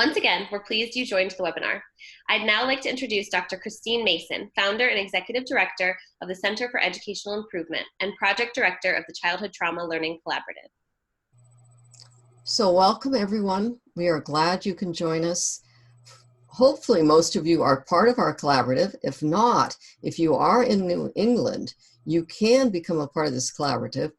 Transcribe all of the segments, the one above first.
Once again, we're pleased you joined the webinar. I'd now like to introduce Dr. Christine Mason, founder and executive director of the Center for Educational Improvement and project director of the Childhood Trauma Learning Collaborative. So welcome everyone. We are glad you can join us. Hopefully most of you are part of our collaborative. If not, if you are in New England, you can become a part of this collaborative.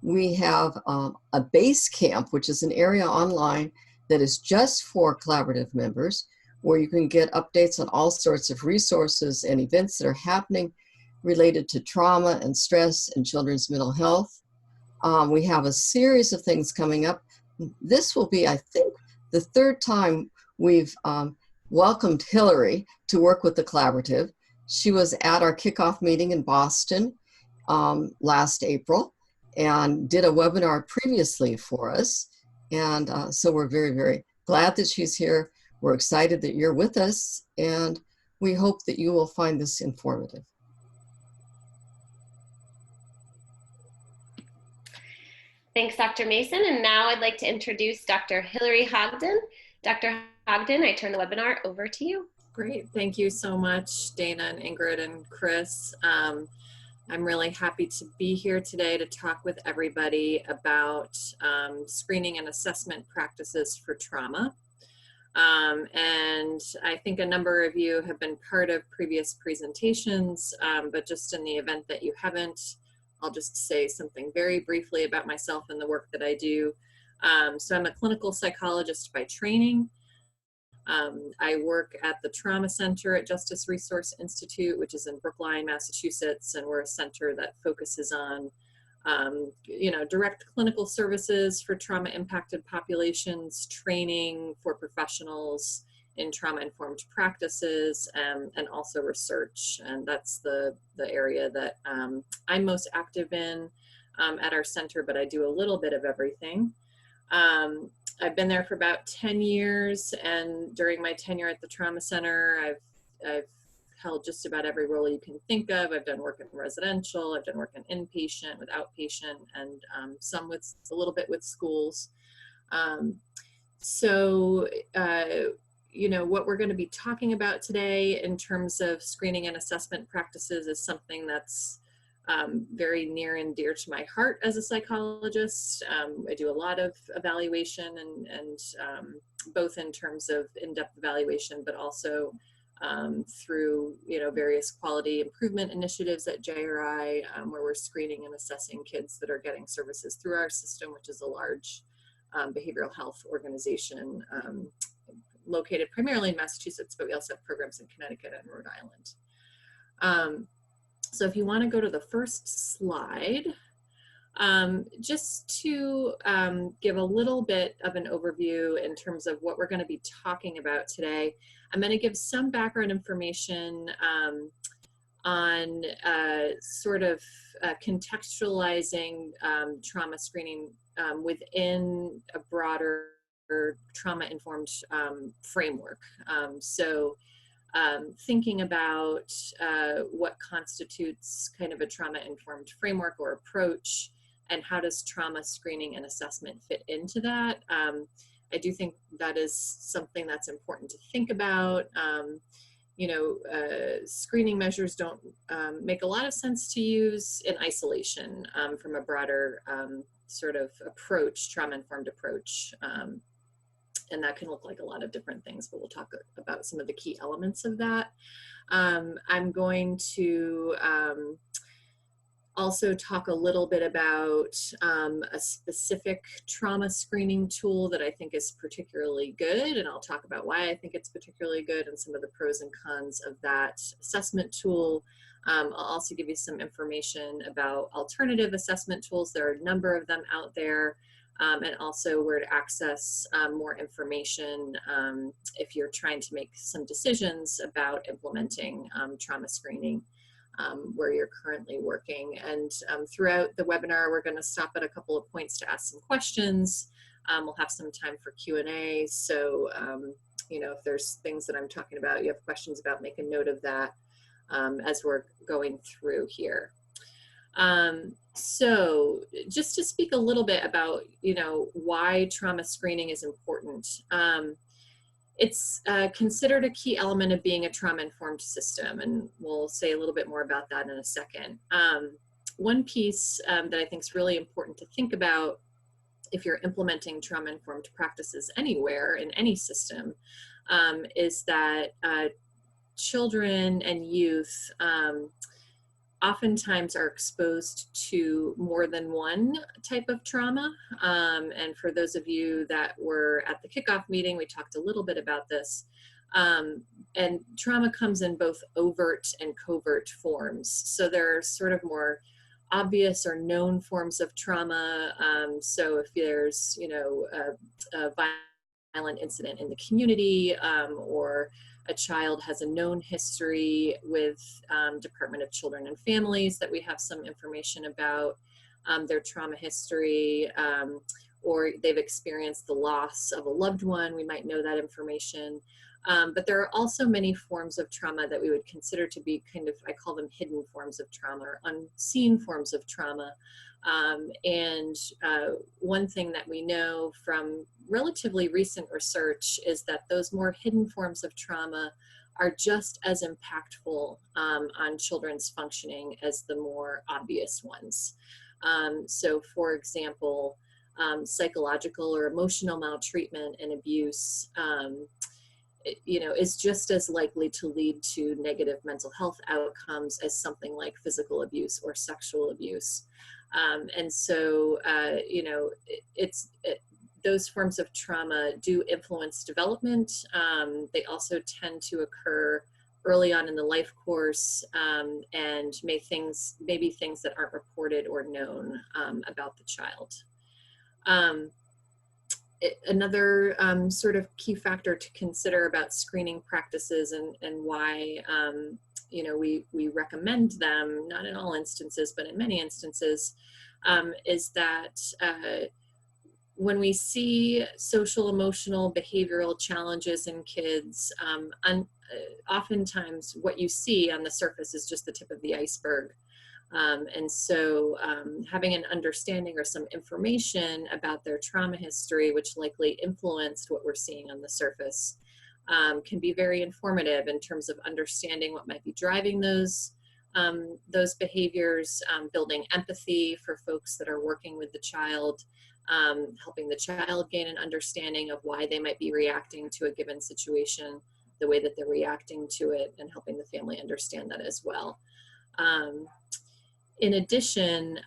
We have a base camp, which is an area online that is just for collaborative members, where you can get updates on all sorts of resources and events that are happening related to trauma and stress and children's mental health. We have a series of things coming up. This will be, I think, the third time we've welcomed Hilary to work with the collaborative. She was at our kickoff meeting in Boston last April and did a webinar previously for us. And so we're very, very glad that she's here. We're excited that you're with us, and we hope that you will find this informative. Thanks, Dr. Mason. And now I'd like to introduce Dr. Hilary Hodgdon. Dr. Hodgdon, I turn the webinar over to you. Great. Thank you so much, Dana and Ingrid and Chris. I'm really happy to be here today to talk with everybody about screening and assessment practices for trauma. And I think a number of you have been part of previous presentations, but just in the event that you haven't, I'll just say something very briefly about myself and the work that I do. So I'm a clinical psychologist by training. I work at the Trauma Center at Justice Resource Institute, which is in Brookline, Massachusetts, and we're a center that focuses on, direct clinical services for trauma-impacted populations, training for professional in trauma-informed practices, and also research. And that's the area that I'm most active in at our center, but I do a little bit of everything. I've been there for about 10 years, and during my tenure at the Trauma Center, I've held just about every role you can think of. I've done work in residential, I've done work in inpatient, with outpatient, and some with a little bit with schools. What we're going to be talking about today in terms of screening and assessment practices is something that's very near and dear to my heart as a psychologist. I do a lot of evaluation and both in terms of in-depth evaluation, but also through various quality improvement initiatives at JRI, where we're screening and assessing kids that are getting services through our system, which is a large behavioral health organization located primarily in Massachusetts, but we also have programs in Connecticut and Rhode Island. So if you want to go to the first slide, just to give a little bit of an overview in terms of what we're going to be talking about today, I'm going to give some background information on sort of contextualizing trauma screening within a broader trauma-informed framework. Thinking about what constitutes kind of a trauma-informed framework or approach, and how does trauma screening and assessment fit into that. I do think that is something that's important to think about. Screening measures don't make a lot of sense to use in isolation from a broader sort of approach, trauma-informed approach. And that can look like a lot of different things, but we'll talk about some of the key elements of that. I'm going to also talk a little bit about a specific trauma screening tool that I think is particularly good, and I'll talk about why I think it's particularly good and some of the pros and cons of that assessment tool. I'll also give you some information about alternative assessment tools. There are a number of them out there. And also where to access more information if you're trying to make some decisions about implementing trauma screening where you're currently working. And throughout the webinar, we're going to stop at a couple of points to ask some questions. We'll have some time for Q&A. So, if there's things that I'm talking about, you have questions about, make a note of that as we're going through here. So just to speak a little bit about, why trauma screening is important. It's considered a key element of being a trauma-informed system, and we'll say a little bit more about that in a second. One piece that I think is really important to think about if you're implementing trauma-informed practices anywhere in any system is that children and youth oftentimes are exposed to more than one type of trauma. And for those of you that were at the kickoff meeting, we talked a little bit about this. And trauma comes in both overt and covert forms. So there are sort of more obvious or known forms of trauma. So if there's, you know, a violent incident in the community, or a child has a known history with Department of Children and Families that we have some information about their trauma history, or they've experienced the loss of a loved one, we might know that information. But there are also many forms of trauma that we would consider to be kind of, I call them hidden forms of trauma, or unseen forms of trauma. And one thing that we know from relatively recent research is that those more hidden forms of trauma are just as impactful on children's functioning as the more obvious ones. So for example, psychological or emotional maltreatment and abuse you know, is just as likely to lead to negative mental health outcomes as something like physical abuse or sexual abuse. And so, you know, those forms of trauma do influence development. They also tend to occur early on in the life course, and maybe things that aren't reported or known about the child. Another sort of key factor to consider about screening practices and why you know, we recommend them, not in all instances, but in many instances, is that when we see social, emotional, behavioral challenges in kids, oftentimes what you see on the surface is just the tip of the iceberg. And so having an understanding or some information about their trauma history, which likely influenced what we're seeing on the surface, can be very informative in terms of understanding what might be driving those behaviors, building empathy for folks that are working with the child, helping the child gain an understanding of why they might be reacting to a given situation the way that they're reacting to it, and helping the family understand that as well. In addition,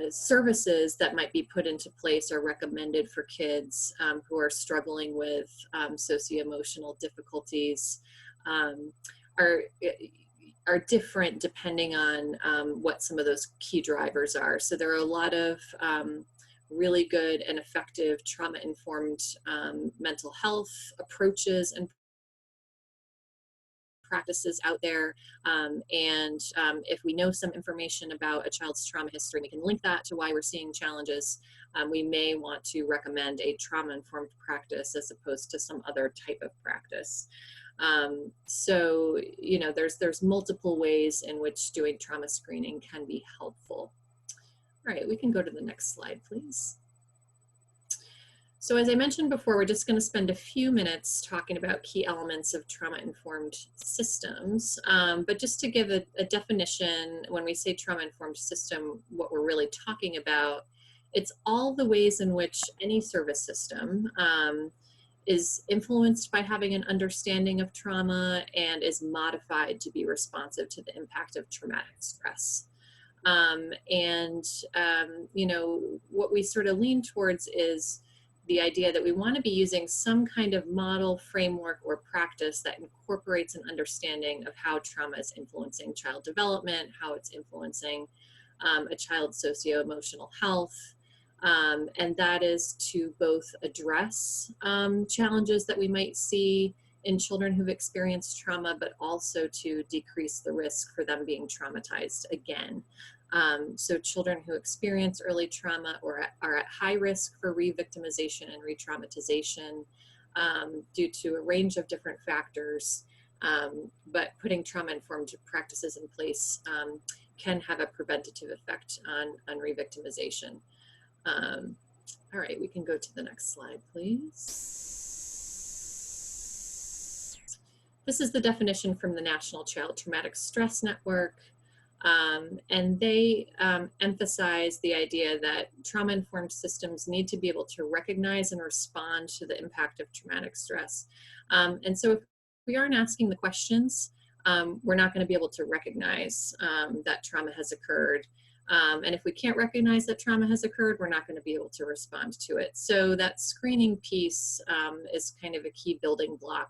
services that might be put into place or recommended for kids who are struggling with socio-emotional difficulties are different depending on what some of those key drivers are. So there are a lot of really good and effective trauma-informed mental health approaches and practices out there, and if we know some information about a child's trauma history, we can link that to why we're seeing challenges. We may want to recommend a trauma-informed practice as opposed to some other type of practice. So, you know, there's multiple ways in which doing trauma screening can be helpful. All right, we can go to the next slide, please. So as I mentioned before, we're just going to spend a few minutes talking about key elements of trauma-informed systems. But just to give a definition, when we say trauma-informed system, what we're really talking about, it's all the ways in which any service system is influenced by having an understanding of trauma and is modified to be responsive to the impact of traumatic stress. You know, what we sort of lean towards is the idea that we want to be using some kind of model, framework, or practice that incorporates an understanding of how trauma is influencing child development, how it's influencing a child's socio-emotional health, and that is to both address challenges that we might see in children who've experienced trauma, but also to decrease the risk for them being traumatized again. So children who experience early trauma or are at high risk for re-victimization and re-traumatization due to a range of different factors, but putting trauma-informed practices in place can have a preventative effect on re-victimization. All right, we can go to the next slide, please. This is the definition from the National Child Traumatic Stress Network. And they emphasize the idea that trauma-informed systems need to be able to recognize and respond to the impact of traumatic stress. And so if we aren't asking the questions, we're not going to be able to recognize that trauma has occurred. And if we can't recognize that trauma has occurred, we're not going to be able to respond to it. So that screening piece is kind of a key building block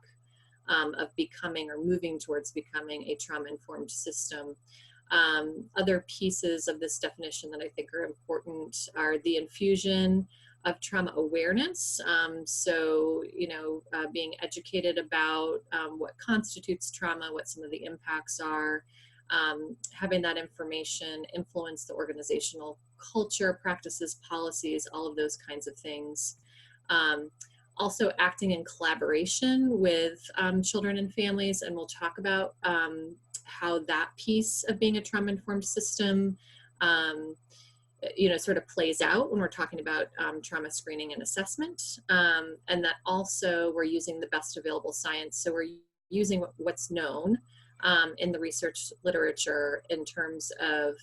of becoming or moving towards becoming a trauma-informed system. Other pieces of this definition that I think are important are the infusion of trauma awareness. So, being educated about what constitutes trauma, what some of the impacts are, having that information influence the organizational culture, practices, policies, all of those kinds of things. Also acting in collaboration with children and families, and we'll talk about how that piece of being a trauma-informed system sort of plays out when we're talking about trauma screening and assessment, and that also we're using the best available science. So we're using what's known in the research literature in terms of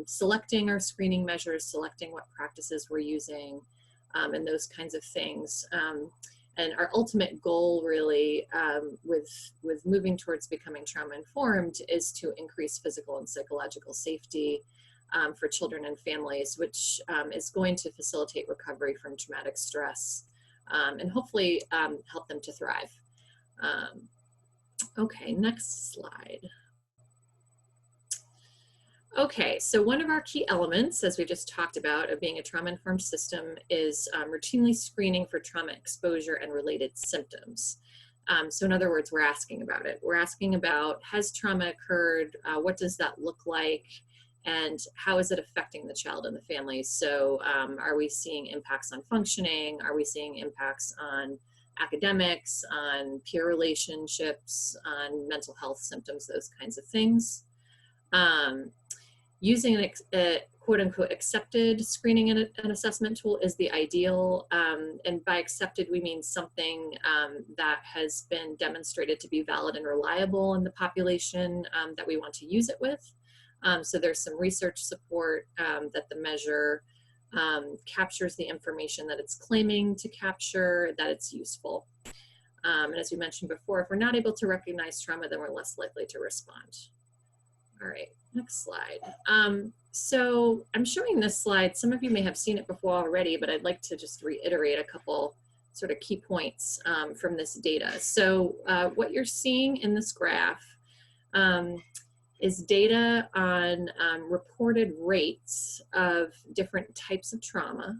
selecting our screening measures, selecting what practices we're using, and those kinds of things. And our ultimate goal really with moving towards becoming trauma-informed is to increase physical and psychological safety for children and families, which is going to facilitate recovery from traumatic stress and hopefully help them to thrive. Okay, next slide. Okay, so one of our key elements, as we just talked about, of being a trauma-informed system is routinely screening for trauma exposure and related symptoms. So in other words, we're asking about it. We're asking about, has trauma occurred? What does that look like? And how is it affecting the child and the family? So are we seeing impacts on functioning? Are we seeing impacts on academics, on peer relationships, on mental health symptoms, those kinds of things? Using a quote-unquote accepted screening and assessment tool is the ideal, and by accepted we mean something that has been demonstrated to be valid and reliable in the population that we want to use it with. So there's some research support that the measure captures the information that it's claiming to capture, that it's useful. And as we mentioned before, if we're not able to recognize trauma, then we're less likely to respond. All right, next slide. So I'm showing this slide. Some of you may have seen it before already, but I'd like to just reiterate a couple sort of key points from this data. So what you're seeing in this graph is data on reported rates of different types of trauma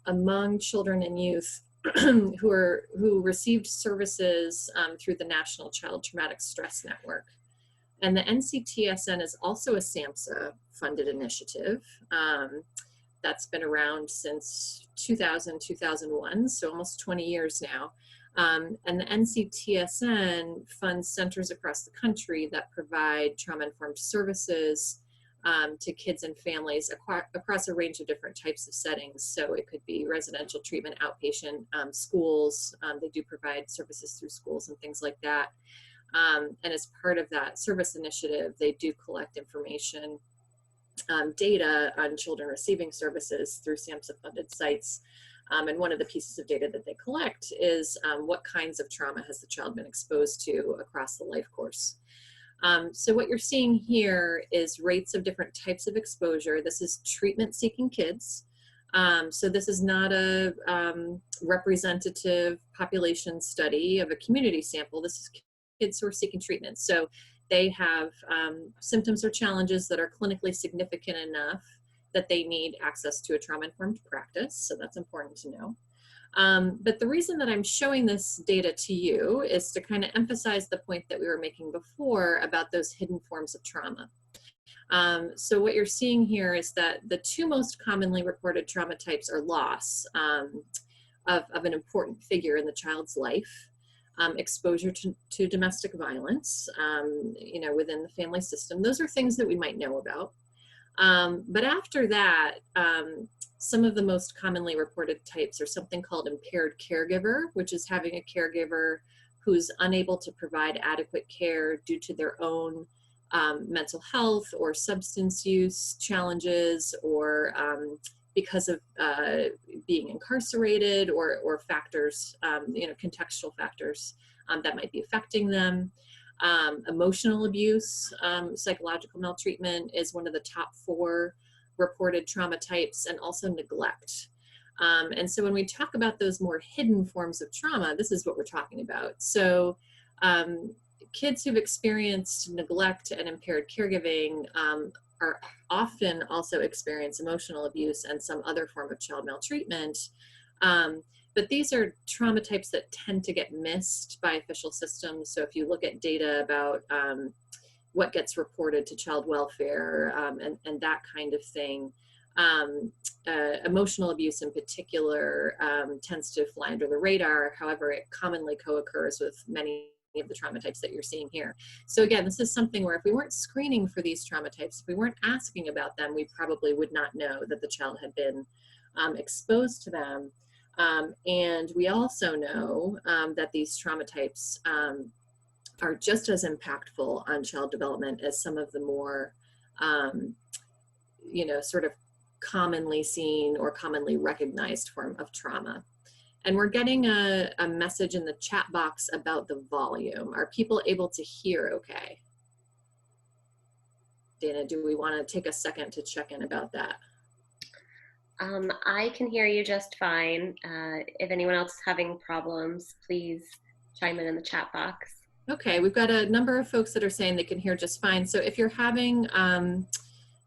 among children and youth who received services through the National Child Traumatic Stress Network. And the NCTSN is also a SAMHSA-funded initiative that's been around since 2000, 2001, so almost 20 years now. And the NCTSN funds centers across the country that provide trauma-informed services to kids and families across a range of different types of settings. So it could be residential treatment, outpatient, schools. They do provide services through schools and things like that. And as part of that service initiative, they do collect information, data on children receiving services through SAMHSA-funded sites. And one of the pieces of data that they collect is what kinds of trauma has the child been exposed to across the life course. So what you're seeing here is rates of different types of exposure. This is treatment-seeking kids. So this is not a representative population study of a community sample. This is kids who are seeking treatment. So they have symptoms or challenges that are clinically significant enough that they need access to a trauma-informed practice. So that's important to know. But the reason that I'm showing this data to you is to kind of emphasize the point that we were making before about those hidden forms of trauma. So what you're seeing here is that the two most commonly reported trauma types are loss of an important figure in the child's life, exposure to domestic violence, within the family system. Those are things that we might know about. But after that, some of the most commonly reported types are something called impaired caregiver, which is having a caregiver who's unable to provide adequate care due to their own mental health or substance use challenges, or because of being incarcerated, or factors, contextual factors that might be affecting them. Emotional abuse, psychological maltreatment is one of the top 4 reported trauma types, and also neglect. And so when we talk about those more hidden forms of trauma, this is what we're talking about. So kids who've experienced neglect and impaired caregiving are often also experience emotional abuse and some other form of child maltreatment. But these are trauma types that tend to get missed by official systems. So if you look at data about what gets reported to child welfare and that kind of thing, emotional abuse in particular tends to fly under the radar. However, it commonly co-occurs with many of the trauma types that you're seeing here. So again, this is something where if we weren't screening for these trauma types, if we weren't asking about them, we probably would not know that the child had been exposed to them. And we also know that these trauma types are just as impactful on child development as some of the more, sort of commonly seen or commonly recognized form of trauma. And we're getting a message in the chat box about the volume. Are people able to hear okay? Dana, do we want to take a second to check in about that? I can hear you just fine. If anyone else is having problems, please chime in the chat box. Okay, we've got a number of folks that are saying they can hear just fine. So if you're having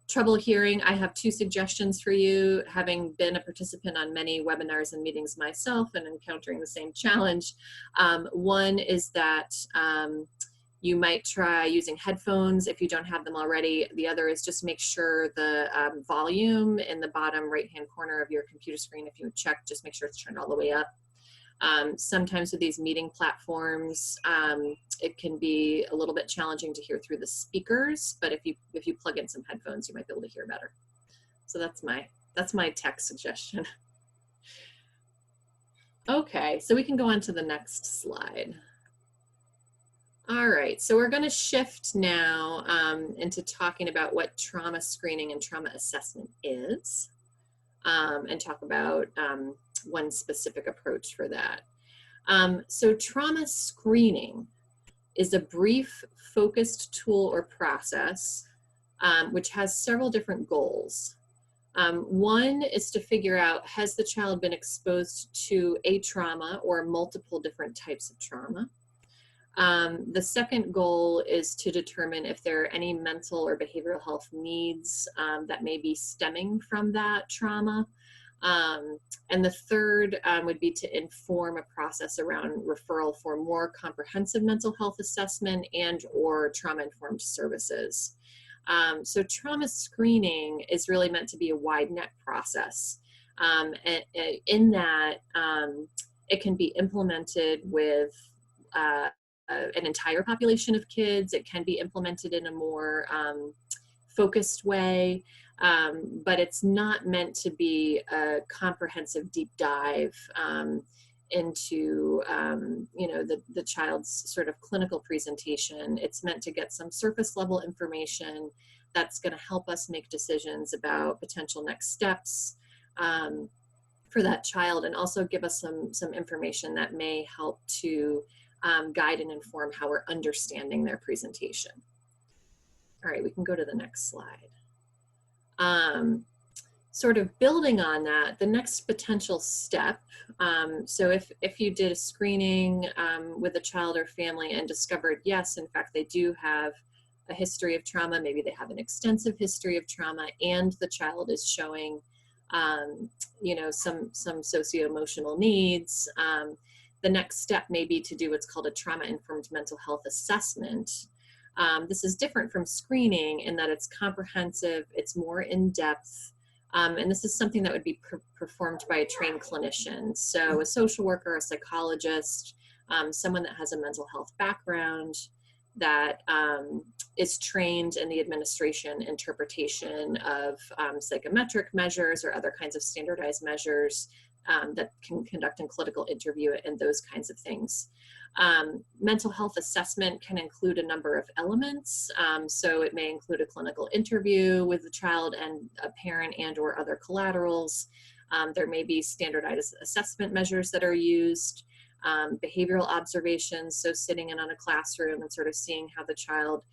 trouble hearing, I have 2 suggestions for you. Having been a participant on many webinars and meetings myself and encountering the same challenge, one is that you might try using headphones if you don't have them already. The other is just make sure the volume in the bottom right-hand corner of your computer screen, if you check, just make sure it's turned all the way up. Sometimes with these meeting platforms, it can be a little bit challenging to hear through the speakers, but if you plug in some headphones, you might be able to hear better. So that's my tech suggestion. Okay, so we can go on to the next slide. All right, so we're going to shift now into talking about what trauma screening and trauma assessment is, and talk about one specific approach for that. So trauma screening is a brief, focused tool or process which has several different goals. One is to figure out, has the child been exposed to a trauma or multiple different types of trauma? The second goal is to determine if there are any mental or behavioral health needs that may be stemming from that trauma. And the third would be to inform a process around referral for more comprehensive mental health assessment and or trauma-informed services. So trauma screening is really meant to be a wide net process. And in that, it can be implemented with an entire population of kids. It can be implemented in a more focused way, but it's not meant to be a comprehensive deep dive into the child's sort of clinical presentation. It's meant to get some surface level information that's going to help us make decisions about potential next steps for that child, and also give us some information that may help to guide and inform how we're understanding their presentation. All right, we can go to the next slide. Sort of building on that, the next potential step, so if you did a screening with a child or family and discovered, yes, in fact, they do have a history of trauma, maybe they have an extensive history of trauma, and the child is showing, some socio-emotional needs, the next step may be to do what's called a trauma-informed mental health assessment. This is different from screening in that it's comprehensive, it's more in-depth, and this is something that would be performed by a trained clinician. So a social worker, a psychologist, someone that has a mental health background, that is trained in the administration, interpretation of psychometric measures or other kinds of standardized measures that can conduct a clinical interview and those kinds of things. Mental health assessment can include a number of elements. So it may include a clinical interview with the child and a parent and or other collaterals. There may be standardized assessment measures that are used, behavioral observations, so sitting in on a classroom and sort of seeing how the child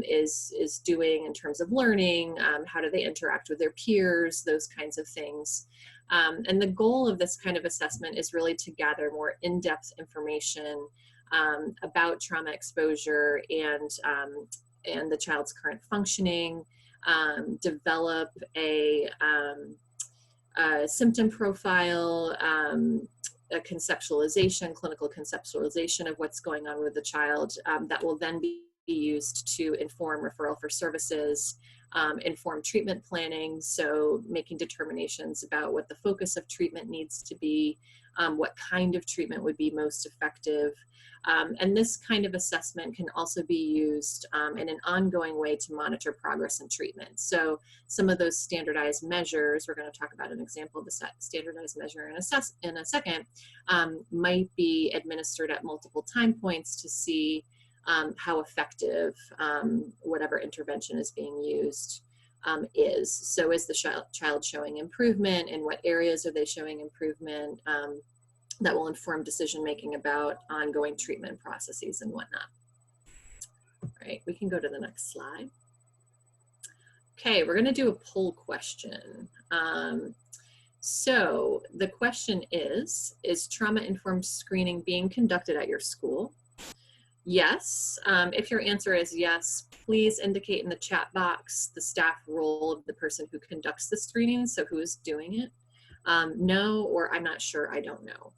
is doing in terms of learning, how do they interact with their peers, those kinds of things. And the goal of this kind of assessment is really to gather more in-depth information about trauma exposure and the child's current functioning, develop a symptom profile, a conceptualization, clinical conceptualization of what's going on with the child that will then be used to inform referral for services, inform treatment planning, so making determinations about what the focus of treatment needs to be, what kind of treatment would be most effective. And this kind of assessment can also be used in an ongoing way to monitor progress in treatment. So some of those standardized measures, we're going to talk about an example of the standardized measure in a second, might be administered at multiple time points to see how effective whatever intervention is being used is. So is the child showing improvement? In what areas are they showing improvement? That will inform decision-making about ongoing treatment processes and whatnot. All right, we can go to the next slide. Okay, we're gonna do a poll question. So the question is trauma-informed screening being conducted at your school? Yes. If your answer is yes, please indicate in the chat box the staff role of the person who conducts the screening, so who is doing it. No, or I'm not sure, I don't know.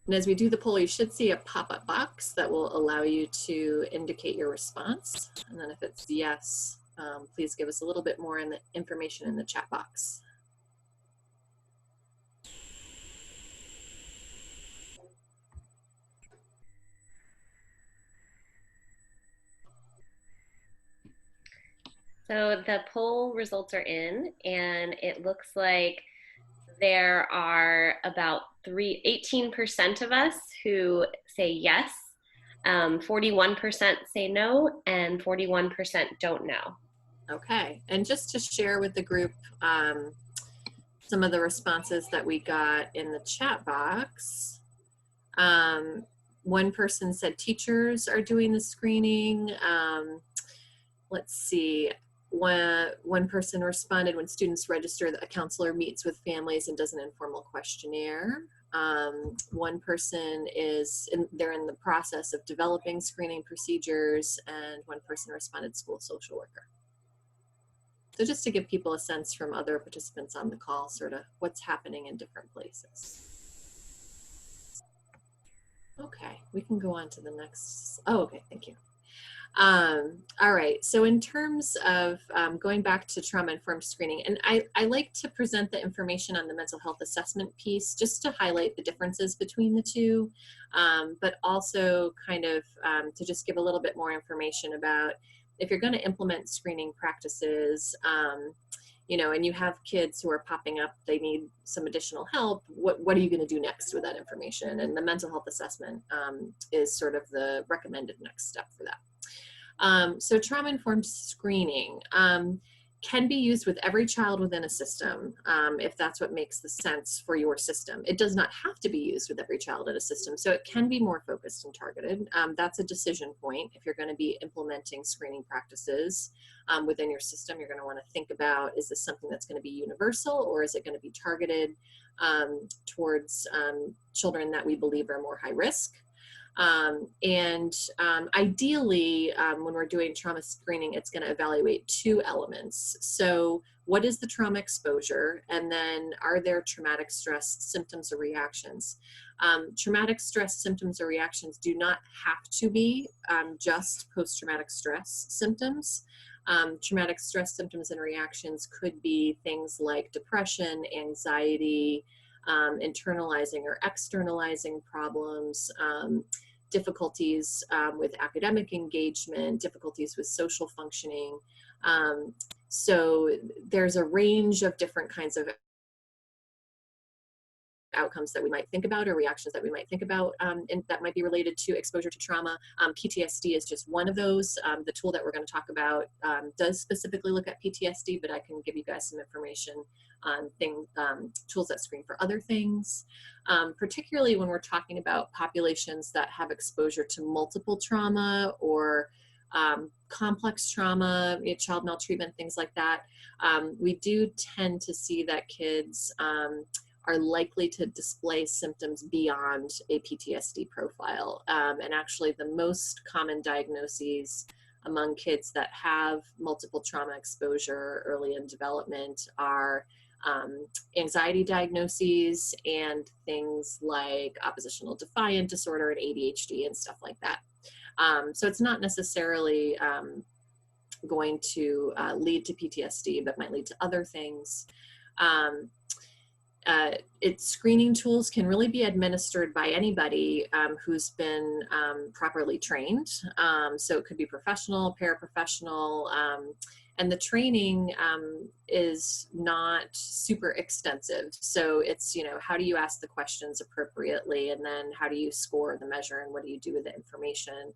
And as we do the poll, you should see a pop-up box that will allow you to indicate your response. And then if it's yes, please give us a little bit more in the information in the chat box. So the poll results are in, and it looks like there are about 18% of us who say yes, 41% say no, and 41% don't know. Okay, and just to share with the group some of the responses that we got in the chat box. One person said teachers are doing the screening. Let's see. One person responded, when students register, a counselor meets with families and does an informal questionnaire. One person they're in the process of developing screening procedures, and one person responded, school social worker. So just to give people a sense from other participants on the call, sort of what's happening in different places. Okay, we can go on to the next. Oh, okay, thank you. All right, so in terms of going back to trauma-informed screening, and I like to present the information on the mental health assessment piece just to highlight the differences between the two, but also kind of to just give a little bit more information about if you're going to implement screening practices, you know, and you have kids who are popping up, they need some additional help, what are you going to do next with that information? And the mental health assessment is sort of the recommended next step for that. So trauma-informed screening can be used with every child within a system if that's what makes the sense for your system. It does not have to be used with every child in a system, so it can be more focused and targeted. That's a decision point. If you're going to be implementing screening practices within your system, you're going to want to think about, is this something that's going to be universal, or is it going to be targeted towards children that we believe are more high risk? Ideally, when we're doing trauma screening, it's going to evaluate two elements. So what is the trauma exposure? And then are there traumatic stress symptoms or reactions? Traumatic stress symptoms or reactions do not have to be just post-traumatic stress symptoms. Traumatic stress symptoms and reactions could be things like depression, anxiety, internalizing or externalizing problems, difficulties with academic engagement, difficulties with social functioning. So there's a range of different kinds of outcomes that we might think about, or reactions that we might think about, and that might be related to exposure to trauma. PTSD is just one of those. The tool that we're going to talk about does specifically look at PTSD, but I can give you guys some information on tools that screen for other things, particularly when we're talking about populations that have exposure to multiple trauma or complex trauma, child maltreatment, things like that. We do tend to see that kids are likely to display symptoms beyond a PTSD profile. And actually the most common diagnoses among kids that have multiple trauma exposure early in development are anxiety diagnoses and things like oppositional defiant disorder and ADHD and stuff like that. So it's not necessarily going to lead to PTSD, but might lead to other things. Screening tools can really be administered by anybody who's been properly trained. So it could be professional, paraprofessional, and the training is not super extensive. So it's, how do you ask the questions appropriately, and then how do you score the measure, and what do you do with the information?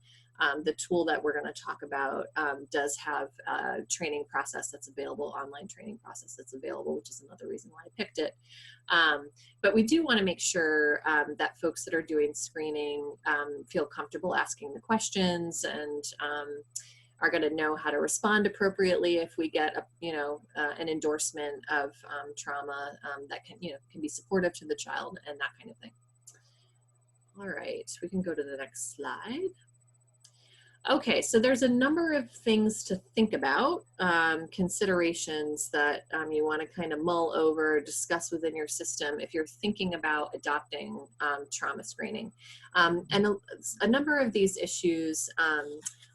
The tool that we're going to talk about does have a training process that's available, online training process that's available, which is another reason why I picked it. But we do want to make sure that folks that are doing screening feel comfortable asking the questions, and are going to know how to respond appropriately if we get an endorsement of trauma that can be supportive to the child and that kind of thing. All right, we can go to the next slide. Okay, so there's a number of things to think about, considerations that you want to kind of mull over, discuss within your system if you're thinking about adopting trauma screening. And a number of these issues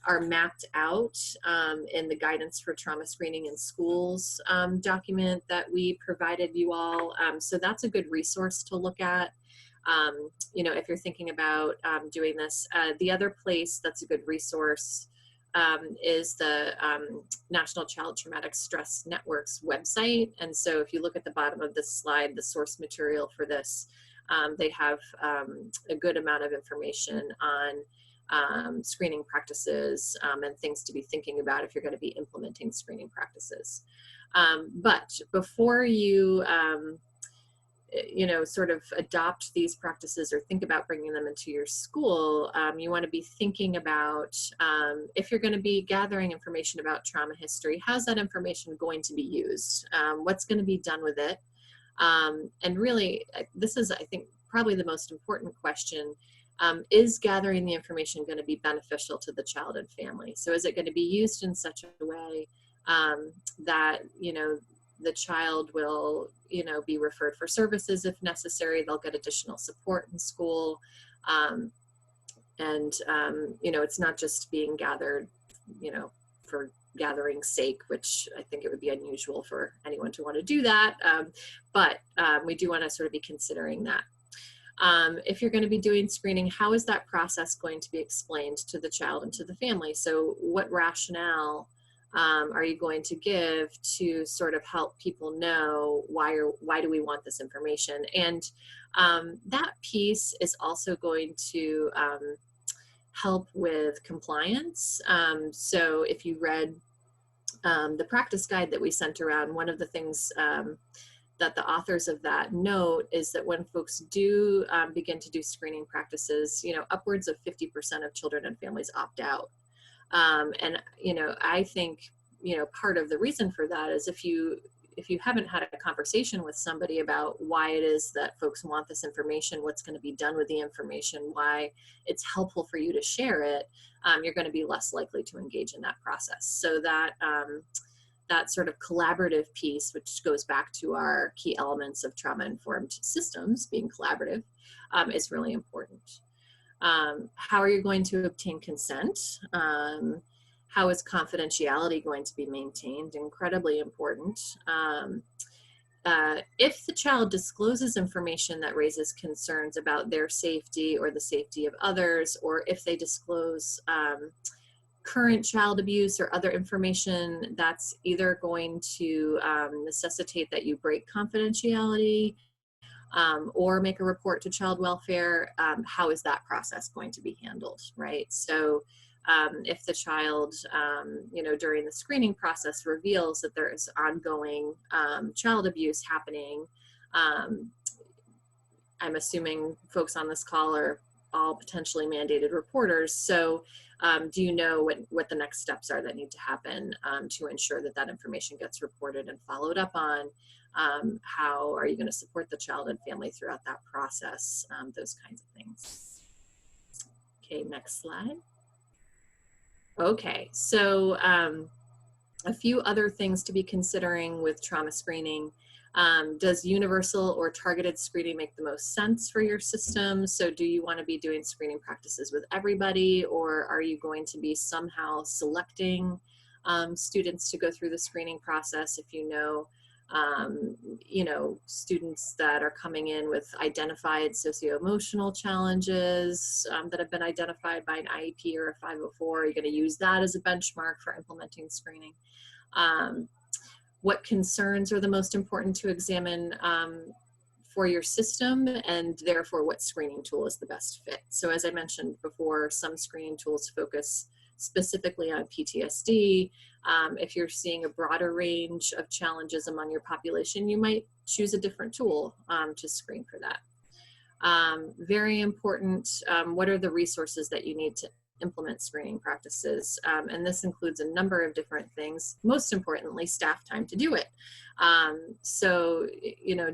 are mapped out in the Guidance for Trauma Screening in Schools document that we provided you all. So that's a good resource to look at. If you're thinking about doing this. The other place that's a good resource is the National Child Traumatic Stress Network's website. And so if you look at the bottom of this slide, the source material for this, they have a good amount of information on screening practices and things to be thinking about if you're going to be implementing screening practices. But before you sort of adopt these practices or think about bringing them into your school, you want to be thinking about if you're going to be gathering information about trauma history, how's that information going to be used? What's going to be done with it? And really, this is, I think, probably the most important question. Is gathering the information going to be beneficial to the child and family? So is it going to be used in such a way that, the child will, be referred for services if necessary. They'll get additional support in school. It's not just being gathered, for gathering's sake, which I think it would be unusual for anyone to want to do that. But we do want to sort of be considering that. If you're going to be doing screening, how is that process going to be explained to the child and to the family? So what rationale are you going to give to sort of help people know why do we want this information? And that piece is also going to help with compliance. So if you read the practice guide that we sent around, one of the things that the authors of that note is that when folks do begin to do screening practices, upwards of 50% of children and families opt out. And I think, part of the reason for that is if you if you haven't had a conversation with somebody about why it is that folks want this information, what's going to be done with the information, why it's helpful for you to share it, you're going to be less likely to engage in that process. So that that sort of collaborative piece, which goes back to our key elements of trauma-informed systems being collaborative, is really important. How are you going to obtain consent? How is confidentiality going to be maintained? Incredibly important. If the child discloses information that raises concerns about their safety or the safety of others, or if they disclose current child abuse or other information that's either going to necessitate that you break confidentiality or make a report to child welfare, how is that process going to be handled, right? So if the child, during the screening process reveals that there is ongoing child abuse happening, I'm assuming folks on this call are all potentially mandated reporters. So do you know what the next steps are that need to happen to ensure that that information gets reported and followed up on? How are you going to support the child and family throughout that process? Those kinds of things. Okay, next slide. Okay, so a few other things to be considering with trauma screening. Does universal or targeted screening make the most sense for your system? So do you want to be doing screening practices with everybody, or are you going to be somehow selecting students to go through the screening process if you know, students that are coming in with identified socio-emotional challenges that have been identified by an IEP or a 504? Are you going to use that as a benchmark for implementing screening? What concerns are the most important to examine for your system, and therefore what screening tool is the best fit? So as I mentioned before, some screening tools focus specifically on PTSD. If you're seeing a broader range of challenges among your population, you might choose a different tool to screen for that. Very important, what are the resources that you need to implement screening practices? And this includes a number of different things, most importantly, staff time to do it. So,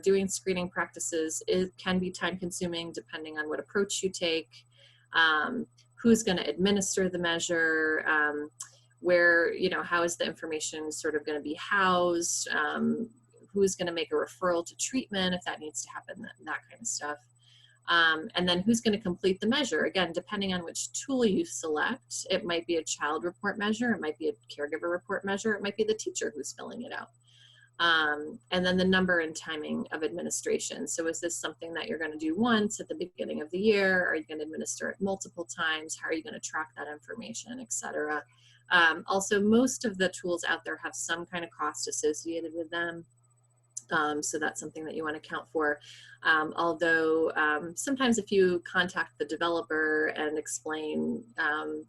doing screening practices can be time consuming depending on what approach you take, who's going to administer the measure, where, how is the information sort of going to be housed, who's going to make a referral to treatment if that needs to happen, that kind of stuff. And then who's going to complete the measure? Again, depending on which tool you select, it might be a child report measure, it might be a caregiver report measure, it might be the teacher who's filling it out. And then the number and timing of administration. So is this something that you're going to do once at the beginning of the year? Are you going to administer it multiple times? How are you going to track that information, et cetera? Also, most of the tools out there have some kind of cost associated with them. So that's something that you want to account for. Although sometimes if you contact the developer and explain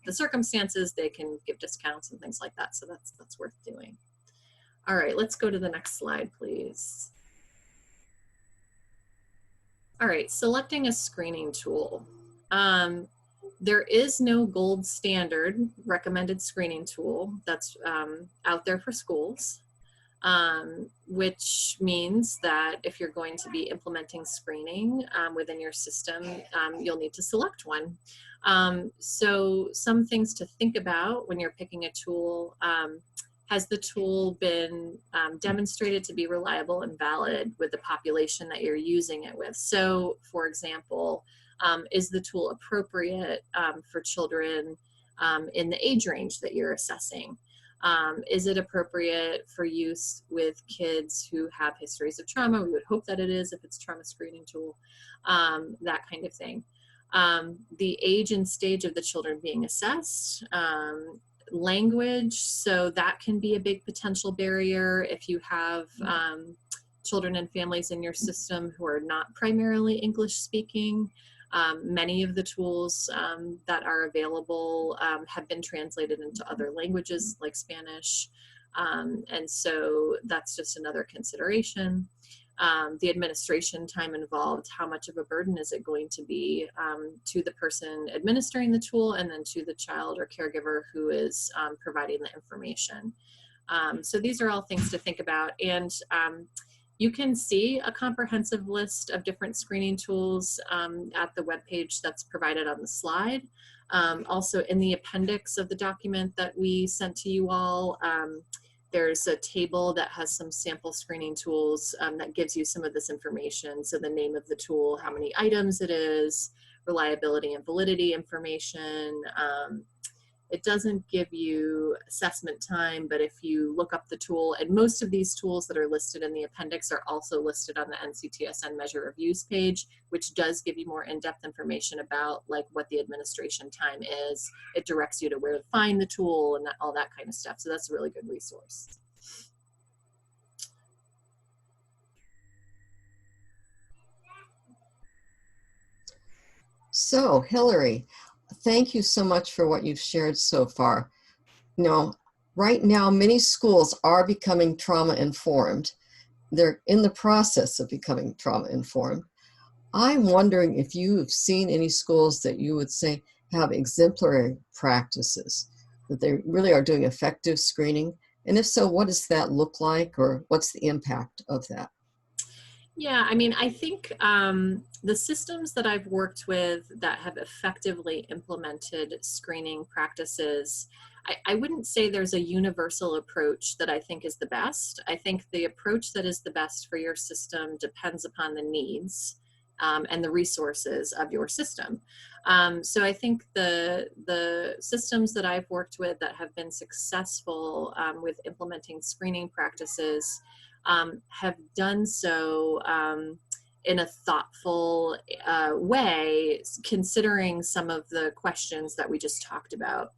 the circumstances, they can give discounts and things like that. So that's worth doing. All right, let's go to the next slide, please. All right, selecting a screening tool. There is no gold standard recommended screening tool that's out there for schools. Which means that if you're going to be implementing screening within your system, you'll need to select one. So some things to think about when you're picking a tool: has the tool been demonstrated to be reliable and valid with the population that you're using it with? So for example, is the tool appropriate for children in the age range that you're assessing? Is it appropriate for use with kids who have histories of trauma? We would hope that it is if it's a trauma screening tool, that kind of thing. The age and stage of the children being assessed, language, so that can be a big potential barrier if you have children and families in your system who are not primarily English speaking. Many of the tools that are available have been translated into other languages like Spanish, and so that's just another consideration. The administration time involved, how much of a burden is it going to be to the person administering the tool and then to the child or caregiver who is providing the information. So these are all things to think about. And you can see a comprehensive list of different screening tools at the webpage that's provided on the slide. Also in the appendix of the document that we sent to you all, there's a table that has some sample screening tools that gives you some of this information. So the name of the tool, how many items it is, reliability and validity information. It doesn't give you assessment time, but if you look up the tool, and most of these tools that are listed in the appendix are also listed on the NCTSN measure of use page, which does give you more in-depth information about like what the administration time is. It directs you to where to find the tool and all that kind of stuff. So that's a really good resource. So, Hilary, thank you so much for what you've shared so far. Right now, many schools are becoming trauma-informed. They're in the process of becoming trauma-informed. I'm wondering if you've seen any schools that you would say have exemplary practices, that they really are doing effective screening. And if so, what does that look like, or what's the impact of that? Yeah, I mean, I think the systems that I've worked with that have effectively implemented screening practices, I wouldn't say there's a universal approach that I think is the best. I think the approach that is the best for your system depends upon the needs and the resources of your system. So I think the systems that I've worked with that have been successful with implementing screening practices have done so in a thoughtful way, considering some of the questions that we just talked about.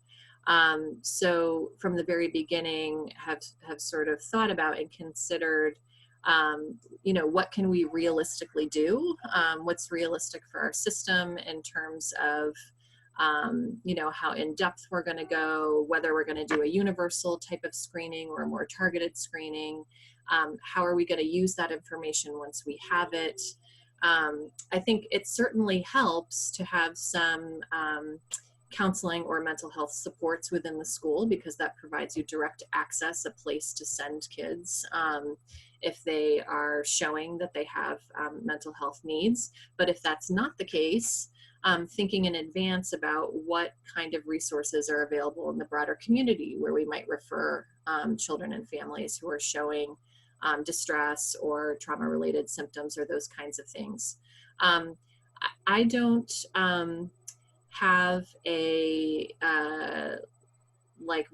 So from the very beginning, have sort of thought about and considered, what can we realistically do? What's realistic for our system in terms of, how in depth we're going to go, whether we're going to do a universal type of screening or a more targeted screening. How are we going to use that information once we have it? I think it certainly helps to have some counseling or mental health supports within the school, because that provides you direct access, a place to send kids if they are showing that they have mental health needs. But if that's not the case, thinking in advance about what kind of resources are available in the broader community where we might refer children and families who are showing distress or trauma-related symptoms or those kinds of things. I don't have a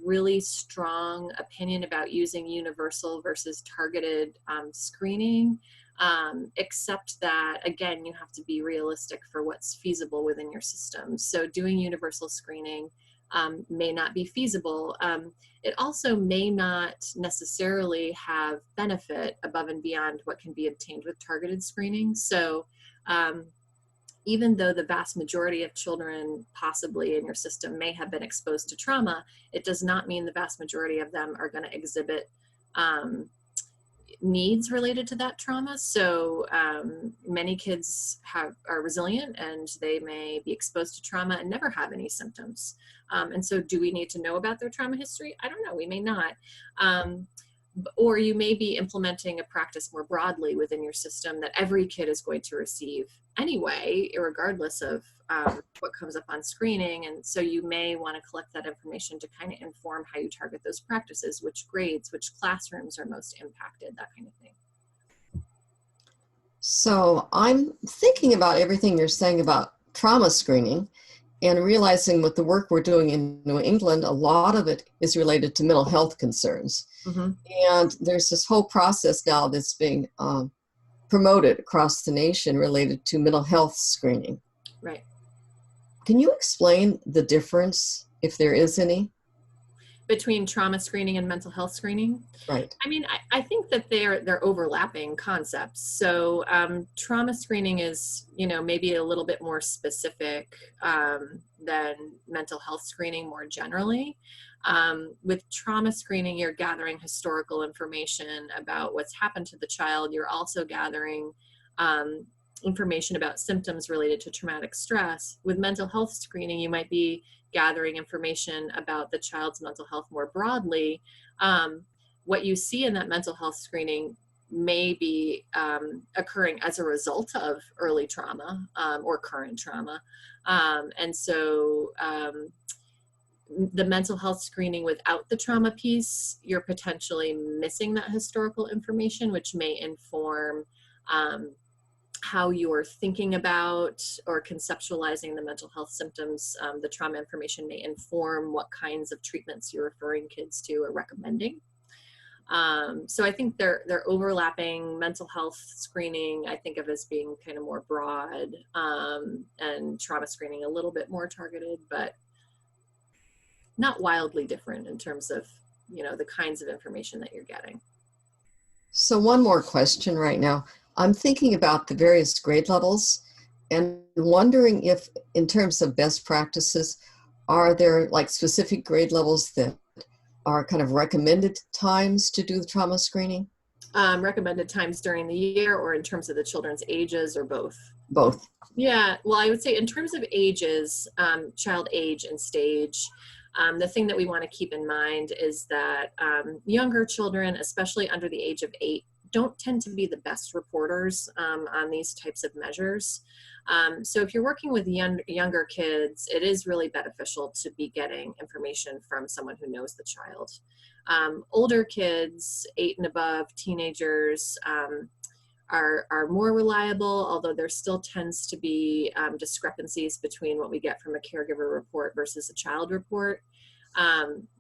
really strong opinion about using universal versus targeted screening, except that, again, you have to be realistic for what's feasible within your system. So doing universal screening may not be feasible. It also may not necessarily have benefit above and beyond what can be obtained with targeted screening. So even though the vast majority of children possibly in your system may have been exposed to trauma, it does not mean the vast majority of them are going to exhibit needs related to that trauma. So many kids are resilient, and they may be exposed to trauma and never have any symptoms. And so do we need to know about their trauma history? I don't know, we may not. Or you may be implementing a practice more broadly within your system that every kid is going to receive anyway, regardless of what comes up on screening. And so you may want to collect that information to kind of inform how you target those practices, which grades, which classrooms are most impacted, that kind of thing. So I'm thinking about everything you're saying about trauma screening, and realizing with the work we're doing in New England, a lot of it is related to mental health concerns. Mm-hmm. And there's this whole process now that's being promoted across the nation related to mental health screening. Right. Can you explain the difference, if there is any? Between trauma screening and mental health screening? Right. I mean, I think that they're overlapping concepts. So trauma screening is, maybe a little bit more specific than mental health screening more generally. With trauma screening, you're gathering historical information about what's happened to the child. You're also gathering information about symptoms related to traumatic stress. With mental health screening, you might be gathering information about the child's mental health more broadly. what you see in that mental health screening may be occurring as a result of early trauma or current trauma. And so the mental health screening without the trauma piece, you're potentially missing that historical information, which may inform how you're thinking about or conceptualizing the mental health symptoms. The trauma information may inform what kinds of treatments you're referring kids to or recommending. So I think they're overlapping. Mental health screening I think of as being kind of more broad, and trauma screening a little bit more targeted, but not wildly different in terms of, you know, the kinds of information that you're getting. So one more question right now. I'm thinking about the various grade levels and wondering if, in terms of best practices, are there like specific grade levels that are kind of recommended times to do the trauma screening? Recommended times during the year, or in terms of the children's ages, or both? Both. Yeah, well, I would say in terms of ages, child age and stage, the thing that we want to keep in mind is that younger children, especially under the age of 8, don't tend to be the best reporters on these types of measures. So if you're working with younger kids, it is really beneficial to be getting information from someone who knows the child. Older kids, 8 and above, teenagers, are more reliable, although there still tends to be discrepancies between what we get from a caregiver report versus a child report.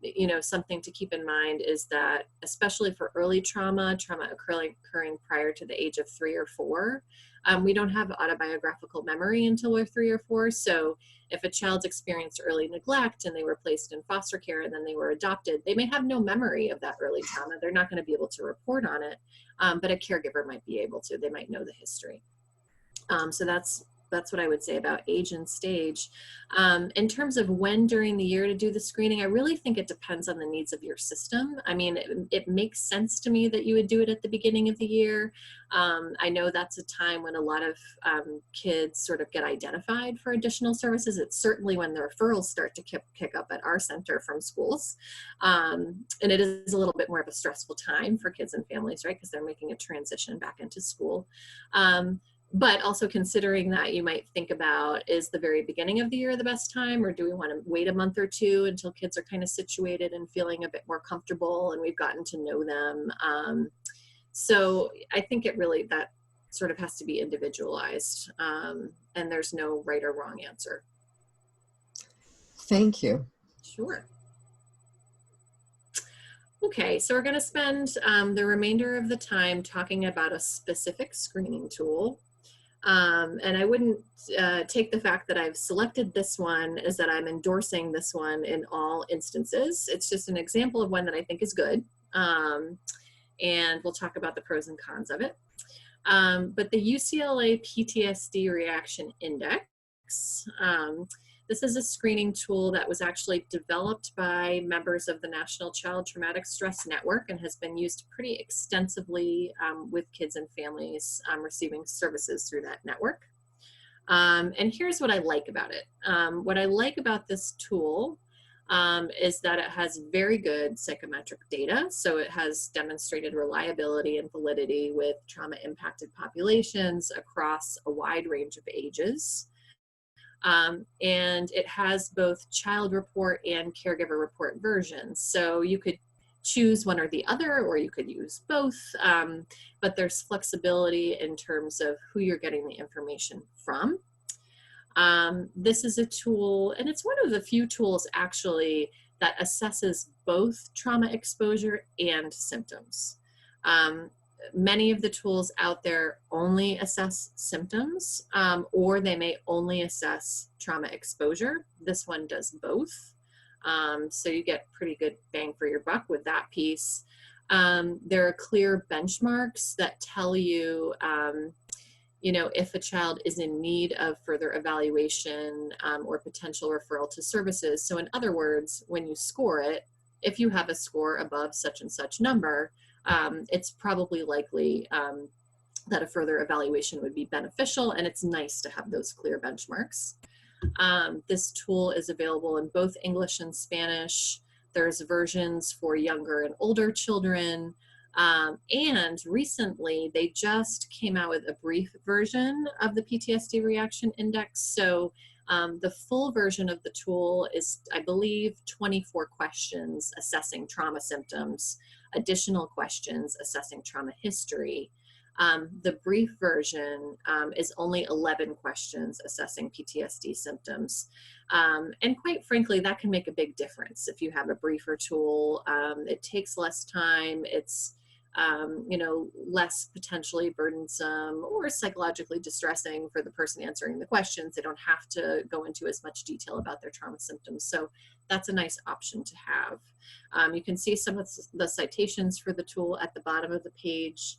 You know, something to keep in mind is that, especially for early trauma occurring prior to the age of 3 or 4, we don't have autobiographical memory until we're 3 or 4. So if a child's experienced early neglect and they were placed in foster care and then they were adopted, they may have no memory of that early trauma. They're not going to be able to report on it, but a caregiver might be able to. They might know the history. So that's what I would say about age and stage. In terms of when during the year to do the screening, I really think it depends on the needs of your system. I mean, it makes sense to me that you would do it at the beginning of the year. I know that's a time when a lot of kids sort of get identified for additional services. It's certainly when the referrals start to kick up at our center from schools. And it is a little bit more of a stressful time for kids and families, right? Because they're making a transition back into school. But also considering that, you might think about, is the very beginning of the year the best time, or do we want to wait a month or two until kids are kind of situated and feeling a bit more comfortable and we've gotten to know them? So I think that sort of has to be individualized, and there's no right or wrong answer. Thank you. Sure. Okay, so we're going to spend the remainder of the time talking about a specific screening tool. And I wouldn't take the fact that I've selected this one as that I'm endorsing this one in all instances. It's just an example of one that I think is good. And we'll talk about the pros and cons of it. But the UCLA PTSD Reaction Index, this is a screening tool that was actually developed by members of the National Child Traumatic Stress Network and has been used pretty extensively with kids and families receiving services through that network. And here's what I like about it. What I like about this tool is that it has very good psychometric data. So it has demonstrated reliability and validity with trauma-impacted populations across a wide range of ages. And it has both child report and caregiver report versions. So you could choose one or the other, or you could use both, but there's flexibility in terms of who you're getting the information from. This is a tool, and it's one of the few tools actually that assesses both trauma exposure and symptoms. Many of the tools out there only assess symptoms, or they may only assess trauma exposure. This one does both. So you get pretty good bang for your buck with that piece. There are clear benchmarks that tell you, you know, if a child is in need of further evaluation or potential referral to services. So in other words, when you score it, if you have a score above such and such number, it's probably likely that a further evaluation would be beneficial, and it's nice to have those clear benchmarks. This tool is available in both English and Spanish. There's versions for younger and older children. And recently, they just came out with a brief version of the PTSD Reaction Index. So the full version of the tool is, I believe, 24 questions assessing trauma symptoms, additional questions assessing trauma history. The brief version is only 11 questions assessing PTSD symptoms. And quite frankly, that can make a big difference if you have a briefer tool. It takes less time. It's less potentially burdensome or psychologically distressing for the person answering the questions. They don't have to go into as much detail about their trauma symptoms. So that's a nice option to have. You can see some of the citations for the tool at the bottom of the page.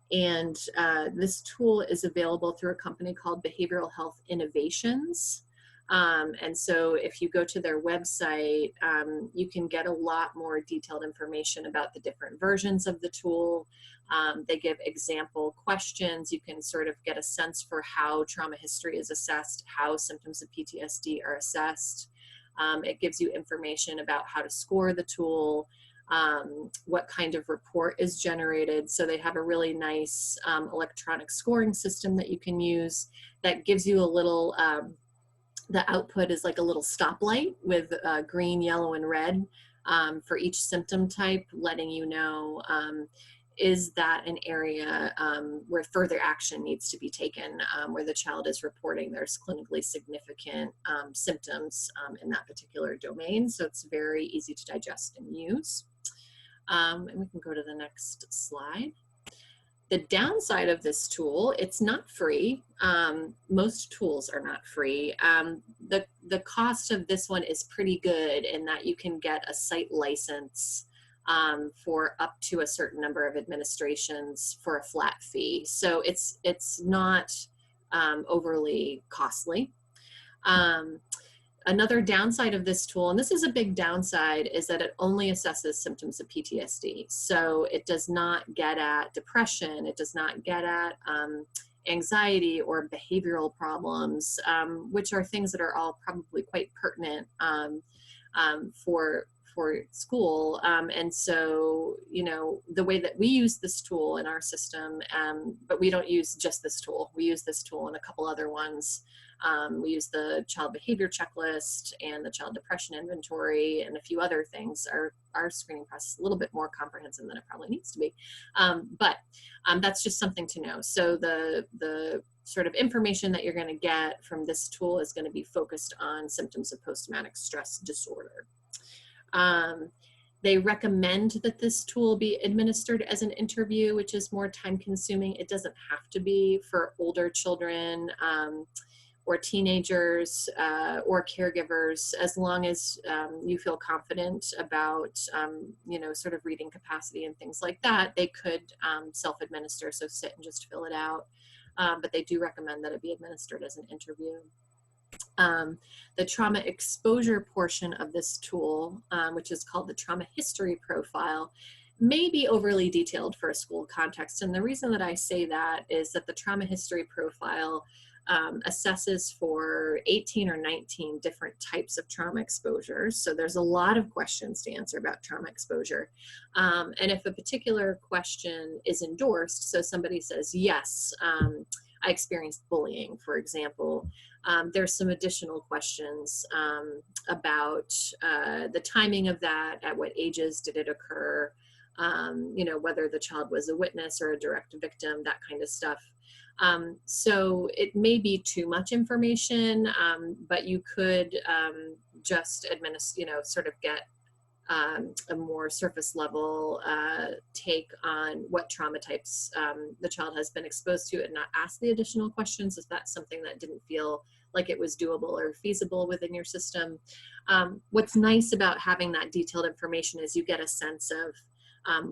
This tool is available through a company called Behavioral Health Innovations. And so if you go to their website, you can get a lot more detailed information about the different versions of the tool. They give example questions. You can sort of get a sense for how trauma history is assessed, how symptoms of PTSD are assessed. It gives you information about how to score the tool, what kind of report is generated. So they have a really nice electronic scoring system that you can use that gives you a little, the output is like a little stoplight with green, yellow, and red for each symptom type, letting you know, is that an area where further action needs to be taken, where the child is reporting there's clinically significant symptoms in that particular domain. So it's very easy to digest and use. And we can go to the next slide. The downside of this tool, it's not free. Most tools are not free. The cost of this one is pretty good in that you can get a site license for up to a certain number of administrations for a flat fee. So it's not overly costly. Another downside of this tool, and this is a big downside, is that it only assesses symptoms of PTSD. So it does not get at depression. It does not get at anxiety or behavioral problems, which are things that are all probably quite pertinent for school. And so, the way that we use this tool in our system, but we don't use just this tool. We use this tool and a couple other ones. We use the child behavior checklist and the child depression inventory and a few other things. Our screening process is a little bit more comprehensive than it probably needs to be. But that's just something to know. So the sort of information that you're going to get from this tool is going to be focused on symptoms of post-traumatic stress disorder. They recommend that this tool be administered as an interview, which is more time consuming. It doesn't have to be for older children or teenagers or caregivers, as long as you feel confident about, sort of reading capacity and things like that. They could self-administer, so sit and just fill it out. But they do recommend that it be administered as an interview. The trauma exposure portion of this tool, which is called the trauma history profile, may be overly detailed for a school context. And the reason that I say that is that the trauma history profile assesses for 18 or 19 different types of trauma exposures. So there's a lot of questions to answer about trauma exposure. And if a particular question is endorsed, so somebody says, yes, I experienced bullying, for example, there's some additional questions about the timing of that, at what ages did it occur, whether the child was a witness or a direct victim, that kind of stuff. So it may be too much information, but you could just sort of get a more surface level take on what trauma types the child has been exposed to and not ask the additional questions if that's something that didn't feel like it was doable or feasible within your system. What's nice about having that detailed information is you get a sense of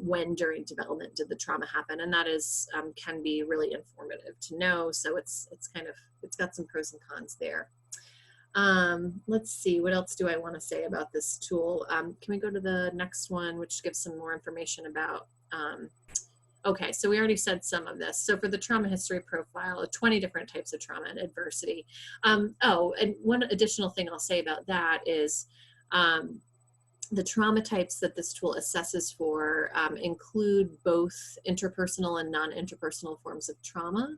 when during development did the trauma happen, and that is can be really informative to know. So it's got some pros and cons there. Let's see, what else do I want to say about this tool? Can we go to the next one, which gives some more information about, okay, so we already said some of this. So for the trauma history profile, 20 different types of trauma and adversity. And one additional thing I'll say about that is The trauma types that this tool assesses for include both interpersonal and non-interpersonal forms of trauma.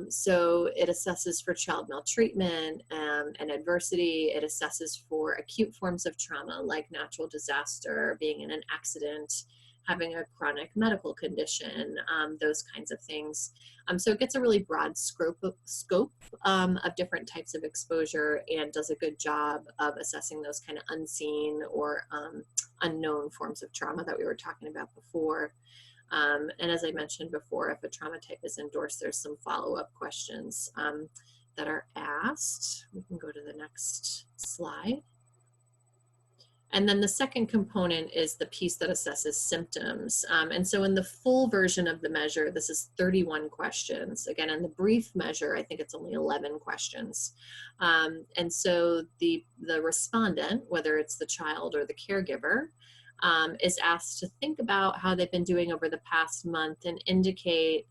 So it assesses for child maltreatment and adversity. It assesses for acute forms of trauma like natural disaster, being in an accident, having a chronic medical condition, those kinds of things. So it gets a really broad scope of different types of exposure and does a good job of assessing those kind of unseen or unknown forms of trauma that we were talking about before. And as I mentioned before, if a trauma type is endorsed, there's some follow-up questions that are asked. We can go to the next slide. And then the second component is the piece that assesses symptoms. And so in the full version of the measure, this is 31 questions. Again, in the brief measure, I think it's only 11 questions. And so the respondent, whether it's the child or the caregiver, is asked to think about how they've been doing over the past month and indicate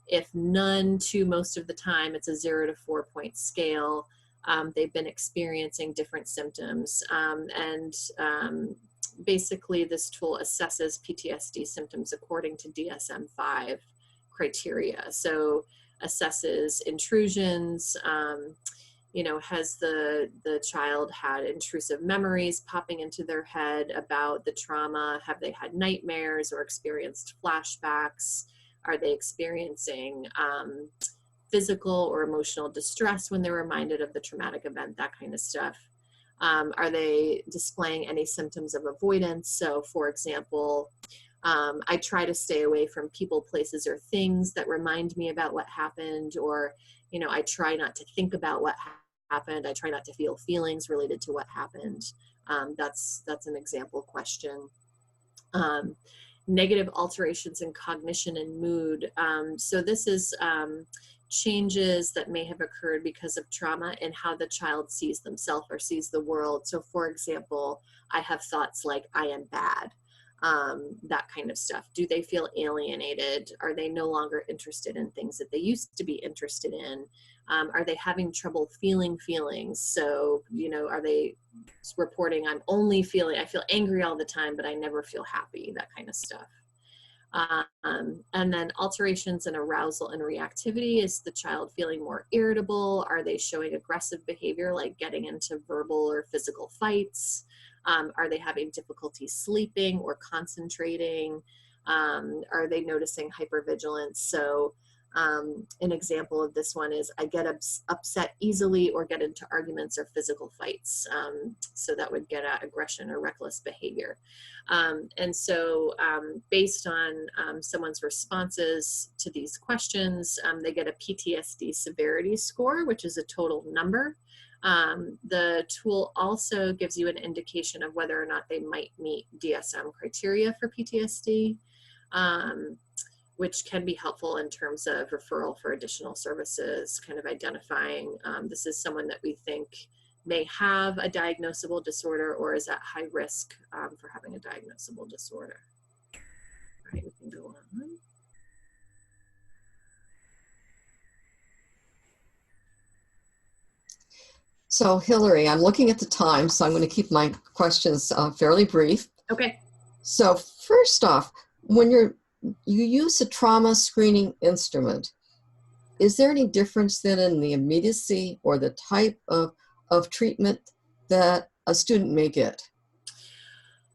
if none to most of the time, it's a 0 to 4 point scale. They've been experiencing different symptoms. Basically this tool assesses PTSD symptoms according to DSM-5 criteria. So assesses intrusions, you know, has the child had intrusive memories popping into their head about the trauma? Have they had nightmares or experienced flashbacks? Are they experiencing physical or emotional distress when they're reminded of the traumatic event, that kind of stuff? Are they displaying any symptoms of avoidance? So for example, I try to stay away from people, places, or things that remind me about what happened, or, you know, I try not to think about what happened. I try not to feel feelings related to what happened. That's an example question. Negative alterations in cognition and mood. So this is changes that may have occurred because of trauma and how the child sees themselves or sees the world. So for example, I have thoughts like I am bad, that kind of stuff. Do they feel alienated? Are they no longer interested in things that they used to be interested in? Are they having trouble feeling feelings? So, you know, are they reporting I feel angry all the time, but I never feel happy, that kind of stuff. And then alterations in arousal and reactivity. Is the child feeling more irritable? Are they showing aggressive behavior like getting into verbal or physical fights? Are they having difficulty sleeping or concentrating? Are they noticing hypervigilance? So an example of this one is I get upset easily or get into arguments or physical fights. So that would get at aggression or reckless behavior. And so based on someone's responses to these questions, they get a PTSD severity score, which is a total number. The tool also gives you an indication of whether or not they might meet DSM criteria for PTSD. Which can be helpful in terms of referral for additional services, kind of identifying this is someone that we think may have a diagnosable disorder or is at high risk for having a diagnosable disorder. All right, we can go on. So Hilary, I'm looking at the time, so I'm going to keep my questions fairly brief. Okay. So first off, when you use a trauma screening instrument, is there any difference then in the immediacy or the type of treatment that a student may get?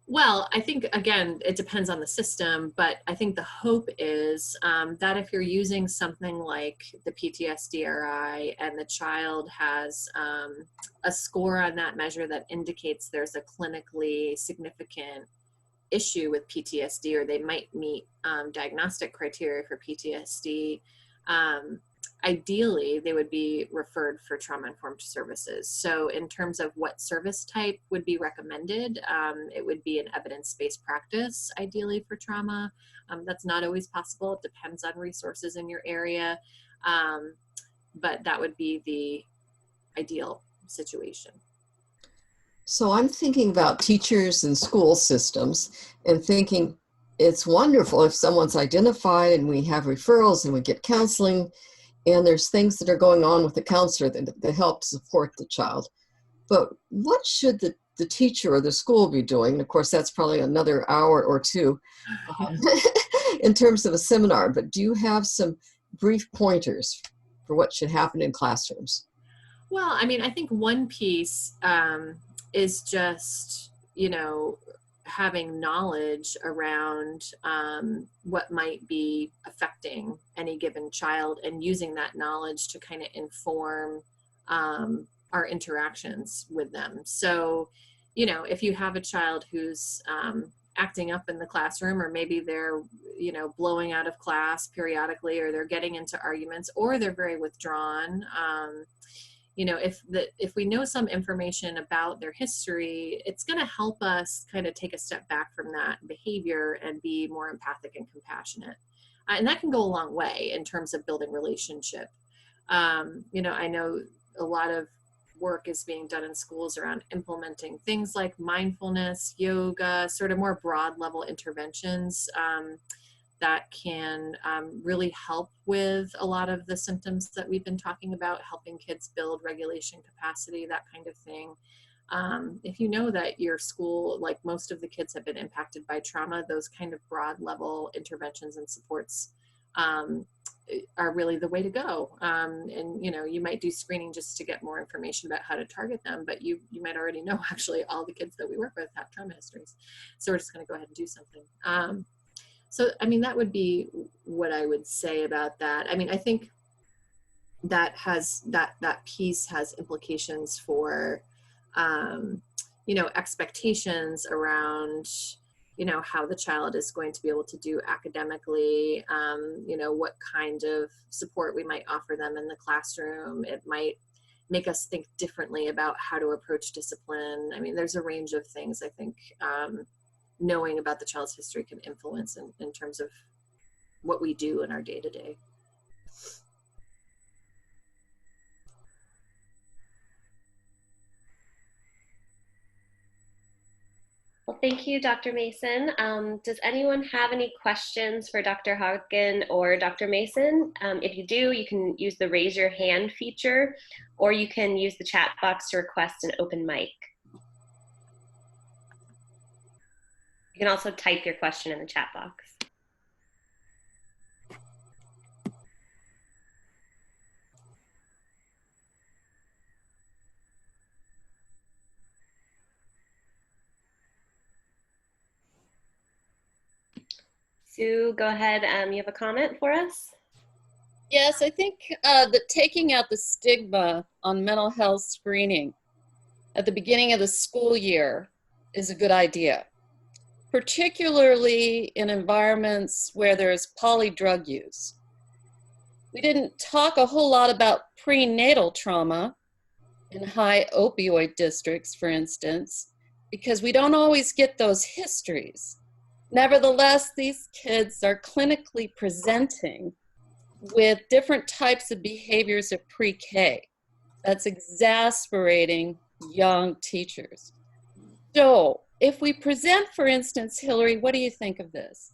Well, I think, again, it depends on the system, but I think the hope is that if you're using something like the PTSD-RI and the child has a score on that measure that indicates there's a clinically significant issue with PTSD, or they might meet diagnostic criteria for PTSD, ideally they would be referred for trauma-informed services. So in terms of what service type would be recommended, it would be an evidence-based practice, ideally for trauma. That's not always possible. It depends on resources in your area, but that would be the ideal situation. So I'm thinking about teachers and school systems and thinking it's wonderful if someone's identified and we have referrals and we get counseling and there's things that are going on with the counselor that help support the child. But what should the the teacher or the school be doing? And of course, that's probably another hour or two in terms of a seminar, but do you have some brief pointers for what should happen in classrooms? Well, I mean, I think one piece is just, you know, having knowledge around what might be affecting any given child and using that knowledge to kind of inform our interactions with them. So, you know, if you have a child who's acting up in the classroom, or maybe they're, you know, blowing out of class periodically, or they're getting into arguments, or they're very withdrawn, you know, if we know some information about their history, it's going to help us kind of take a step back from that behavior and be more empathic and compassionate. And that can go a long way in terms of building relationship. You know, I know a lot of work is being done in schools around implementing things like mindfulness, yoga, sort of more broad level interventions that can really help with a lot of the symptoms that we've been talking about, helping kids build regulation capacity, that kind of thing. If you know that your school, like most of the kids have been impacted by trauma, those kind of broad level interventions and supports are really the way to go. And, you know, you might do screening just to get more information about how to target them, but you might already know actually all the kids that we work with have trauma histories. So we're just going to go ahead and do something. So, I mean, that would be what I would say about that. I mean, I think that that piece has implications for, you know, expectations around, you know, how the child is going to be able to do academically, you know, what kind of support we might offer them in the classroom. It might make us think differently about how to approach discipline. I mean, there's a range of things I think knowing about the child's history can influence in terms of what we do in our day-to-day. Well, thank you, Dr. Mason. Does anyone have any questions for Dr. Hodgdon or Dr. Mason? If you do, you can use the raise your hand feature, or you can use the chat box to request an open mic. You can also type your question in the chat box. Sue, go ahead. You have a comment for us? Yes, I think that taking out the stigma on mental health screening at the beginning of the school year is a good idea, particularly in environments where there's polydrug use. We didn't talk a whole lot about prenatal trauma in high opioid districts, for instance, because we don't always get those histories. Nevertheless, these kids are clinically presenting with different types of behaviors at pre-K. That's exasperating young teachers. So if we present, for instance, Hilary, what do you think of this?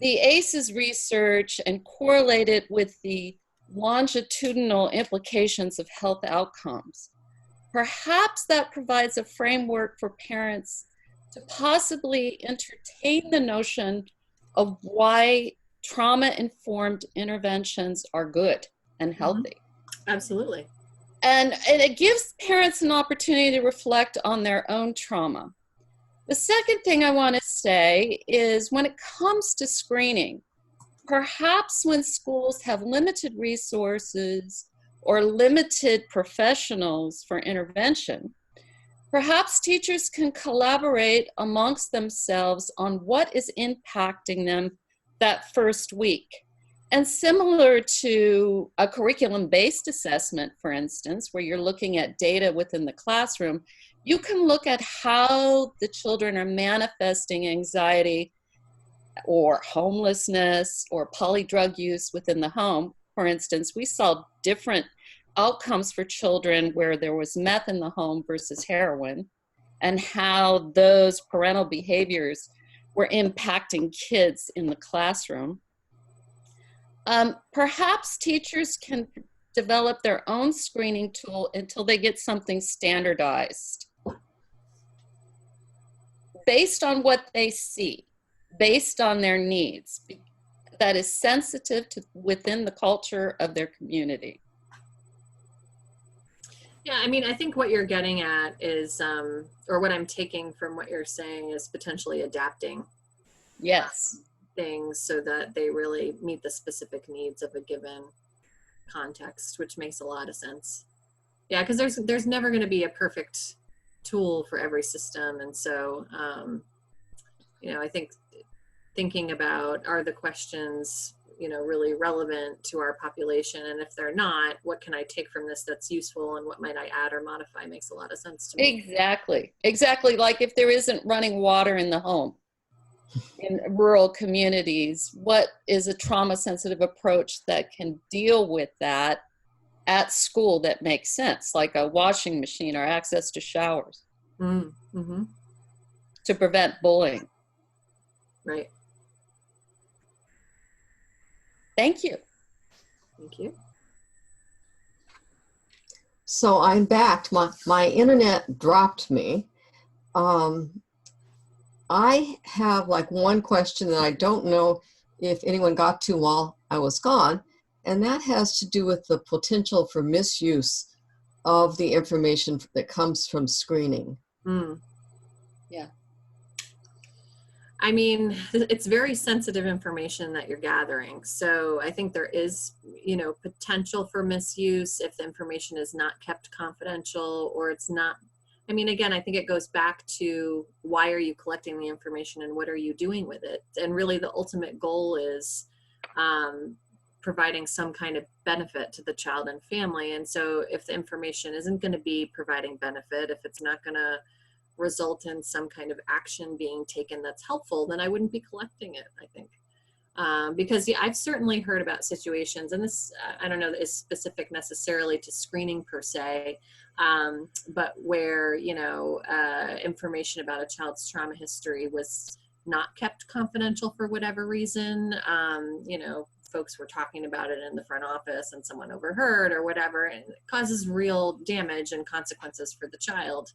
The ACEs research and correlate it with the longitudinal implications of health outcomes. Perhaps that provides a framework for parents to possibly entertain the notion of why trauma-informed interventions are good and healthy. Absolutely. And it gives parents an opportunity to reflect on their own trauma. The second thing I want to say is when it comes to screening, perhaps when schools have limited resources or limited professionals for intervention, perhaps teachers can collaborate amongst themselves on what is impacting them that first week. And similar to a curriculum-based assessment, for instance, where you're looking at data within the classroom, you can look at how the children are manifesting anxiety or homelessness or polydrug use within the home. For instance, we saw different outcomes for children where there was meth in the home versus heroin, and how those parental behaviors were impacting kids in the classroom. Perhaps teachers can develop their own screening tool until they get something standardized. based on what they see, based on their needs, that is sensitive to within the culture of their community. Yeah, I mean, I think what you're getting at is, or what I'm taking from what you're saying is potentially adapting Yes. things so that they really meet the specific needs of a given context, which makes a lot of sense. Yeah, because there's never going to be a perfect tool for every system, and so I think thinking about, are the questions really relevant to our population, and if they're not, what can I take from this that's useful, and what might I add or modify, makes a lot of sense to me. Exactly. Like if there isn't running water in the home in rural communities, what is a trauma sensitive approach that can deal with that at school that makes sense, like a washing machine or access to showers Mm-hmm. to prevent bullying. Right. Thank you. Thank you. So I'm back. My internet dropped me. I have like one question that I don't know if anyone got to while I was gone, and that has to do with the potential for misuse of the information that comes from screening. Yeah. I mean, it's very sensitive information that you're gathering. So I think there is, potential for misuse if the information is not kept confidential, or it's not. I mean, again, I think it goes back to, why are you collecting the information and what are you doing with it? And really the ultimate goal is providing some kind of benefit to the child and family. And so if the information isn't going to be providing benefit, if it's not going to result in some kind of action being taken that's helpful, then I wouldn't be collecting it, I think. Because I've certainly heard about situations, and this, I don't know, is specific necessarily to screening per se, but where, information about a child's trauma history was not kept confidential for whatever reason. Folks were talking about it in the front office and someone overheard or whatever, and it causes real damage and consequences for the child,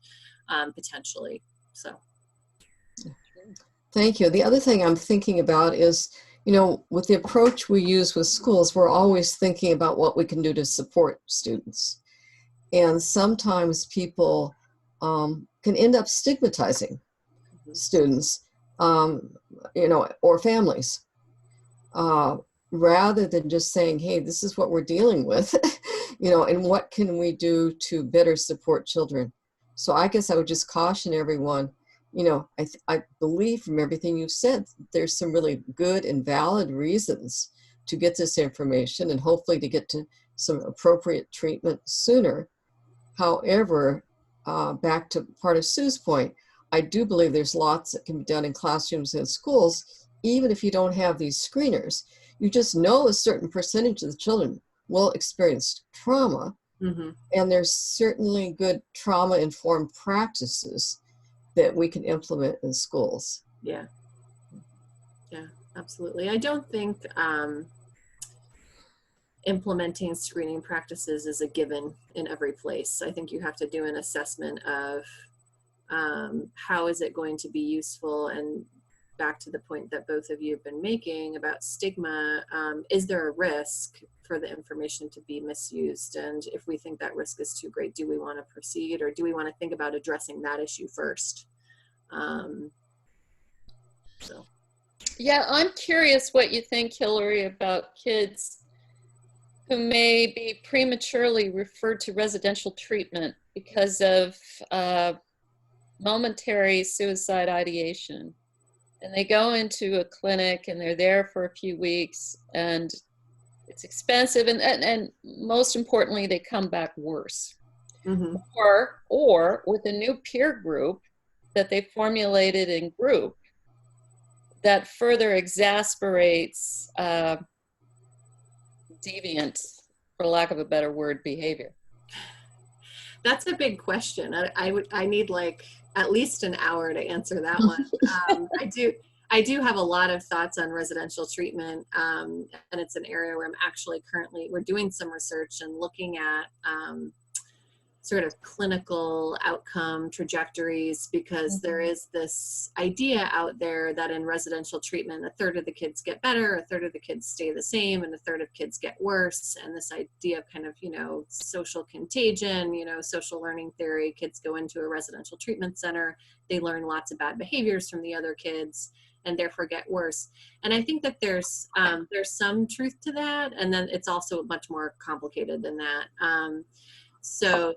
potentially. So. Thank you. The other thing I'm thinking about is, with the approach we use with schools, we're always thinking about what we can do to support students. And sometimes people can end up stigmatizing students, or families, rather than just saying, hey, this is what we're dealing with, and what can we do to better support children. So I guess I would just caution everyone, I believe from everything you've said, there's some really good and valid reasons to get this information and hopefully to get to some appropriate treatment sooner. However, back to part of Sue's point, I do believe there's lots that can be done in classrooms and schools, even if you don't have these screeners. You just know a certain percentage of the children will experience trauma, and there's certainly good trauma-informed practices that we can implement in schools. Yeah, absolutely. I don't think implementing screening practices is a given in every place. I think you have to do an assessment of how is it going to be useful, and back to the point that both of you have been making about stigma, is there a risk for the information to be misused? And if we think that risk is too great, do we want to proceed, or do we want to think about addressing that issue first? Yeah, I'm curious what you think, Hilary, about kids who may be prematurely referred to residential treatment because of momentary suicide ideation. And they go into a clinic and they're there for a few weeks, and it's expensive, and most importantly, they come back worse. Or with a new peer group that they formulated in group that further exasperates deviant, for lack of a better word, behavior. That's a big question. I need like at least an hour to answer that one. I do have a lot of thoughts on residential treatment, and it's an area where I'm actually we're doing some research and looking at sort of clinical outcome trajectories, because there is this idea out there that in residential treatment, a third of the kids get better, a third of the kids stay the same, and a third of kids get worse. And this idea of kind of, you know, social contagion, you know, social learning theory, kids go into a residential treatment center, they learn lots of bad behaviors from the other kids and therefore get worse. And I think that there's some truth to that. And then it's also much more complicated than that. So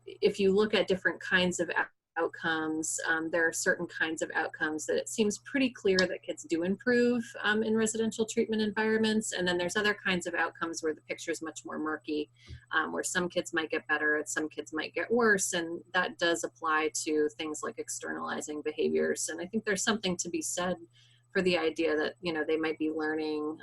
if you look at different kinds of outcomes, there are certain kinds of outcomes that it seems pretty clear that kids do improve in residential treatment environments. And then there's other kinds of outcomes where the picture is much more murky, where some kids might get better and some kids might get worse. And that does apply to things like externalizing behaviors. And I think there's something to be said for the idea that, you know, they might be learning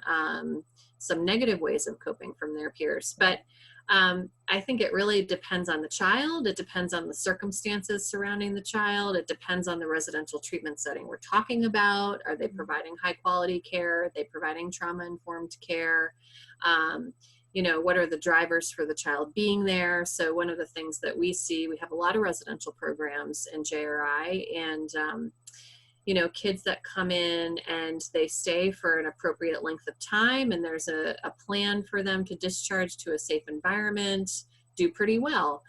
some negative ways of coping from their peers. But I think it really depends on the child. It depends on the circumstances surrounding the child. It depends on the residential treatment setting we're talking about. Are they providing high quality care? Are they providing trauma-informed care? You know, what are the drivers for the child being there? So one of the things that we see, we have a lot of residential programs in JRI, and you know, kids that come in and they stay for an appropriate length of time, and there's a plan for them to discharge to a safe environment, do pretty well.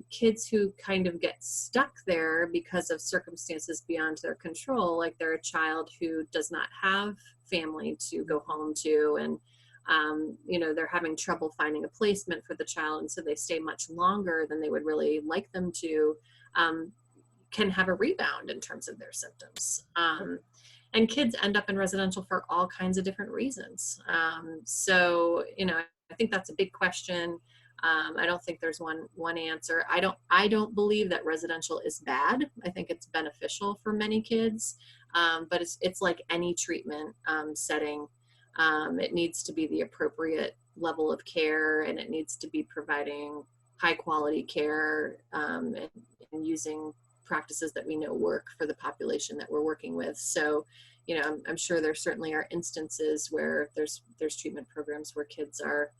Kids who kind of get stuck there because of circumstances beyond their control, like they're a child who does not have family to go home to, and you know, they're having trouble finding a placement for the child, and so they stay much longer than they would really like them to, can have a rebound in terms of their symptoms. And kids end up in residential for all kinds of different reasons. So, you know, I think that's a big question. I don't think there's one answer. I don't believe that residential is bad. I think it's beneficial for many kids, but it's like any treatment setting. It needs to be the appropriate level of care, and it needs to be providing high quality care, and using practices that we know work for the population that we're working with. So, you know, I'm sure there certainly are instances where there's treatment programs where kids are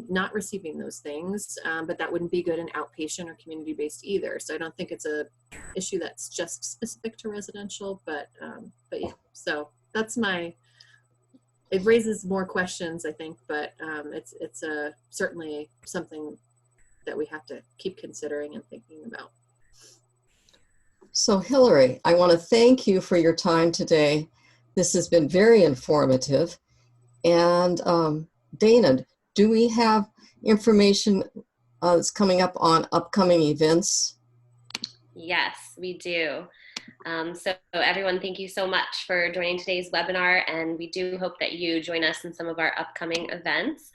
not receiving those things, but that wouldn't be good in outpatient or community-based either. So I don't think it's a issue that's just specific to residential, but yeah, so that's it raises more questions, I think, but it's certainly something that we have to keep considering and thinking about. So Hilary, I want to thank you for your time today. This has been very informative. And Dana, do we have information that's coming up on upcoming events? Yes, we do. So everyone, thank you so much for joining today's webinar, and we do hope that you join us in some of our upcoming events.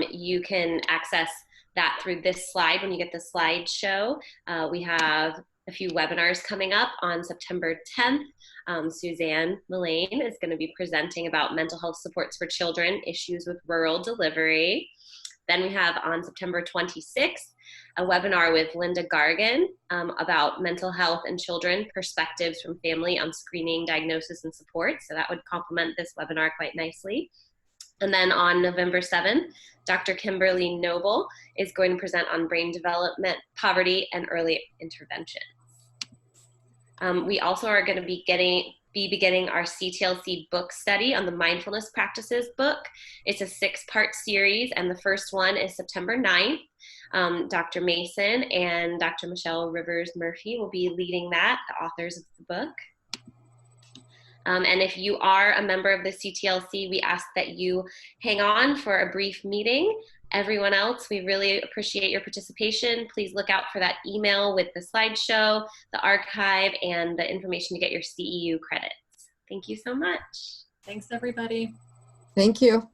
You can access that through this slide when you get the slideshow. We have a few webinars coming up on September 10th. Suzanne Mullane is going to be presenting about mental health supports for children, issues with rural delivery. Then we have on September 26th, a webinar with Linda Gargan about mental health and children, perspectives from family on screening, diagnosis, and support. So that would complement this webinar quite nicely. And then on November 7th, Dr. Kimberly Noble is going to present on brain development, poverty, and early interventions. We also are going to be beginning our CTLC book study on the mindfulness practices book. It's a 6-part series, and the first one is September 9th. Dr. Mason and Dr. Michelle Rivers Murphy will be leading that, the authors of the book. And if you are a member of the CTLC, we ask that you hang on for a brief meeting. Everyone else, we really appreciate your participation. Please look out for that email with the slideshow, the archive, and the information to get your CEU credits. Thank you so much. Thanks, everybody. Thank you.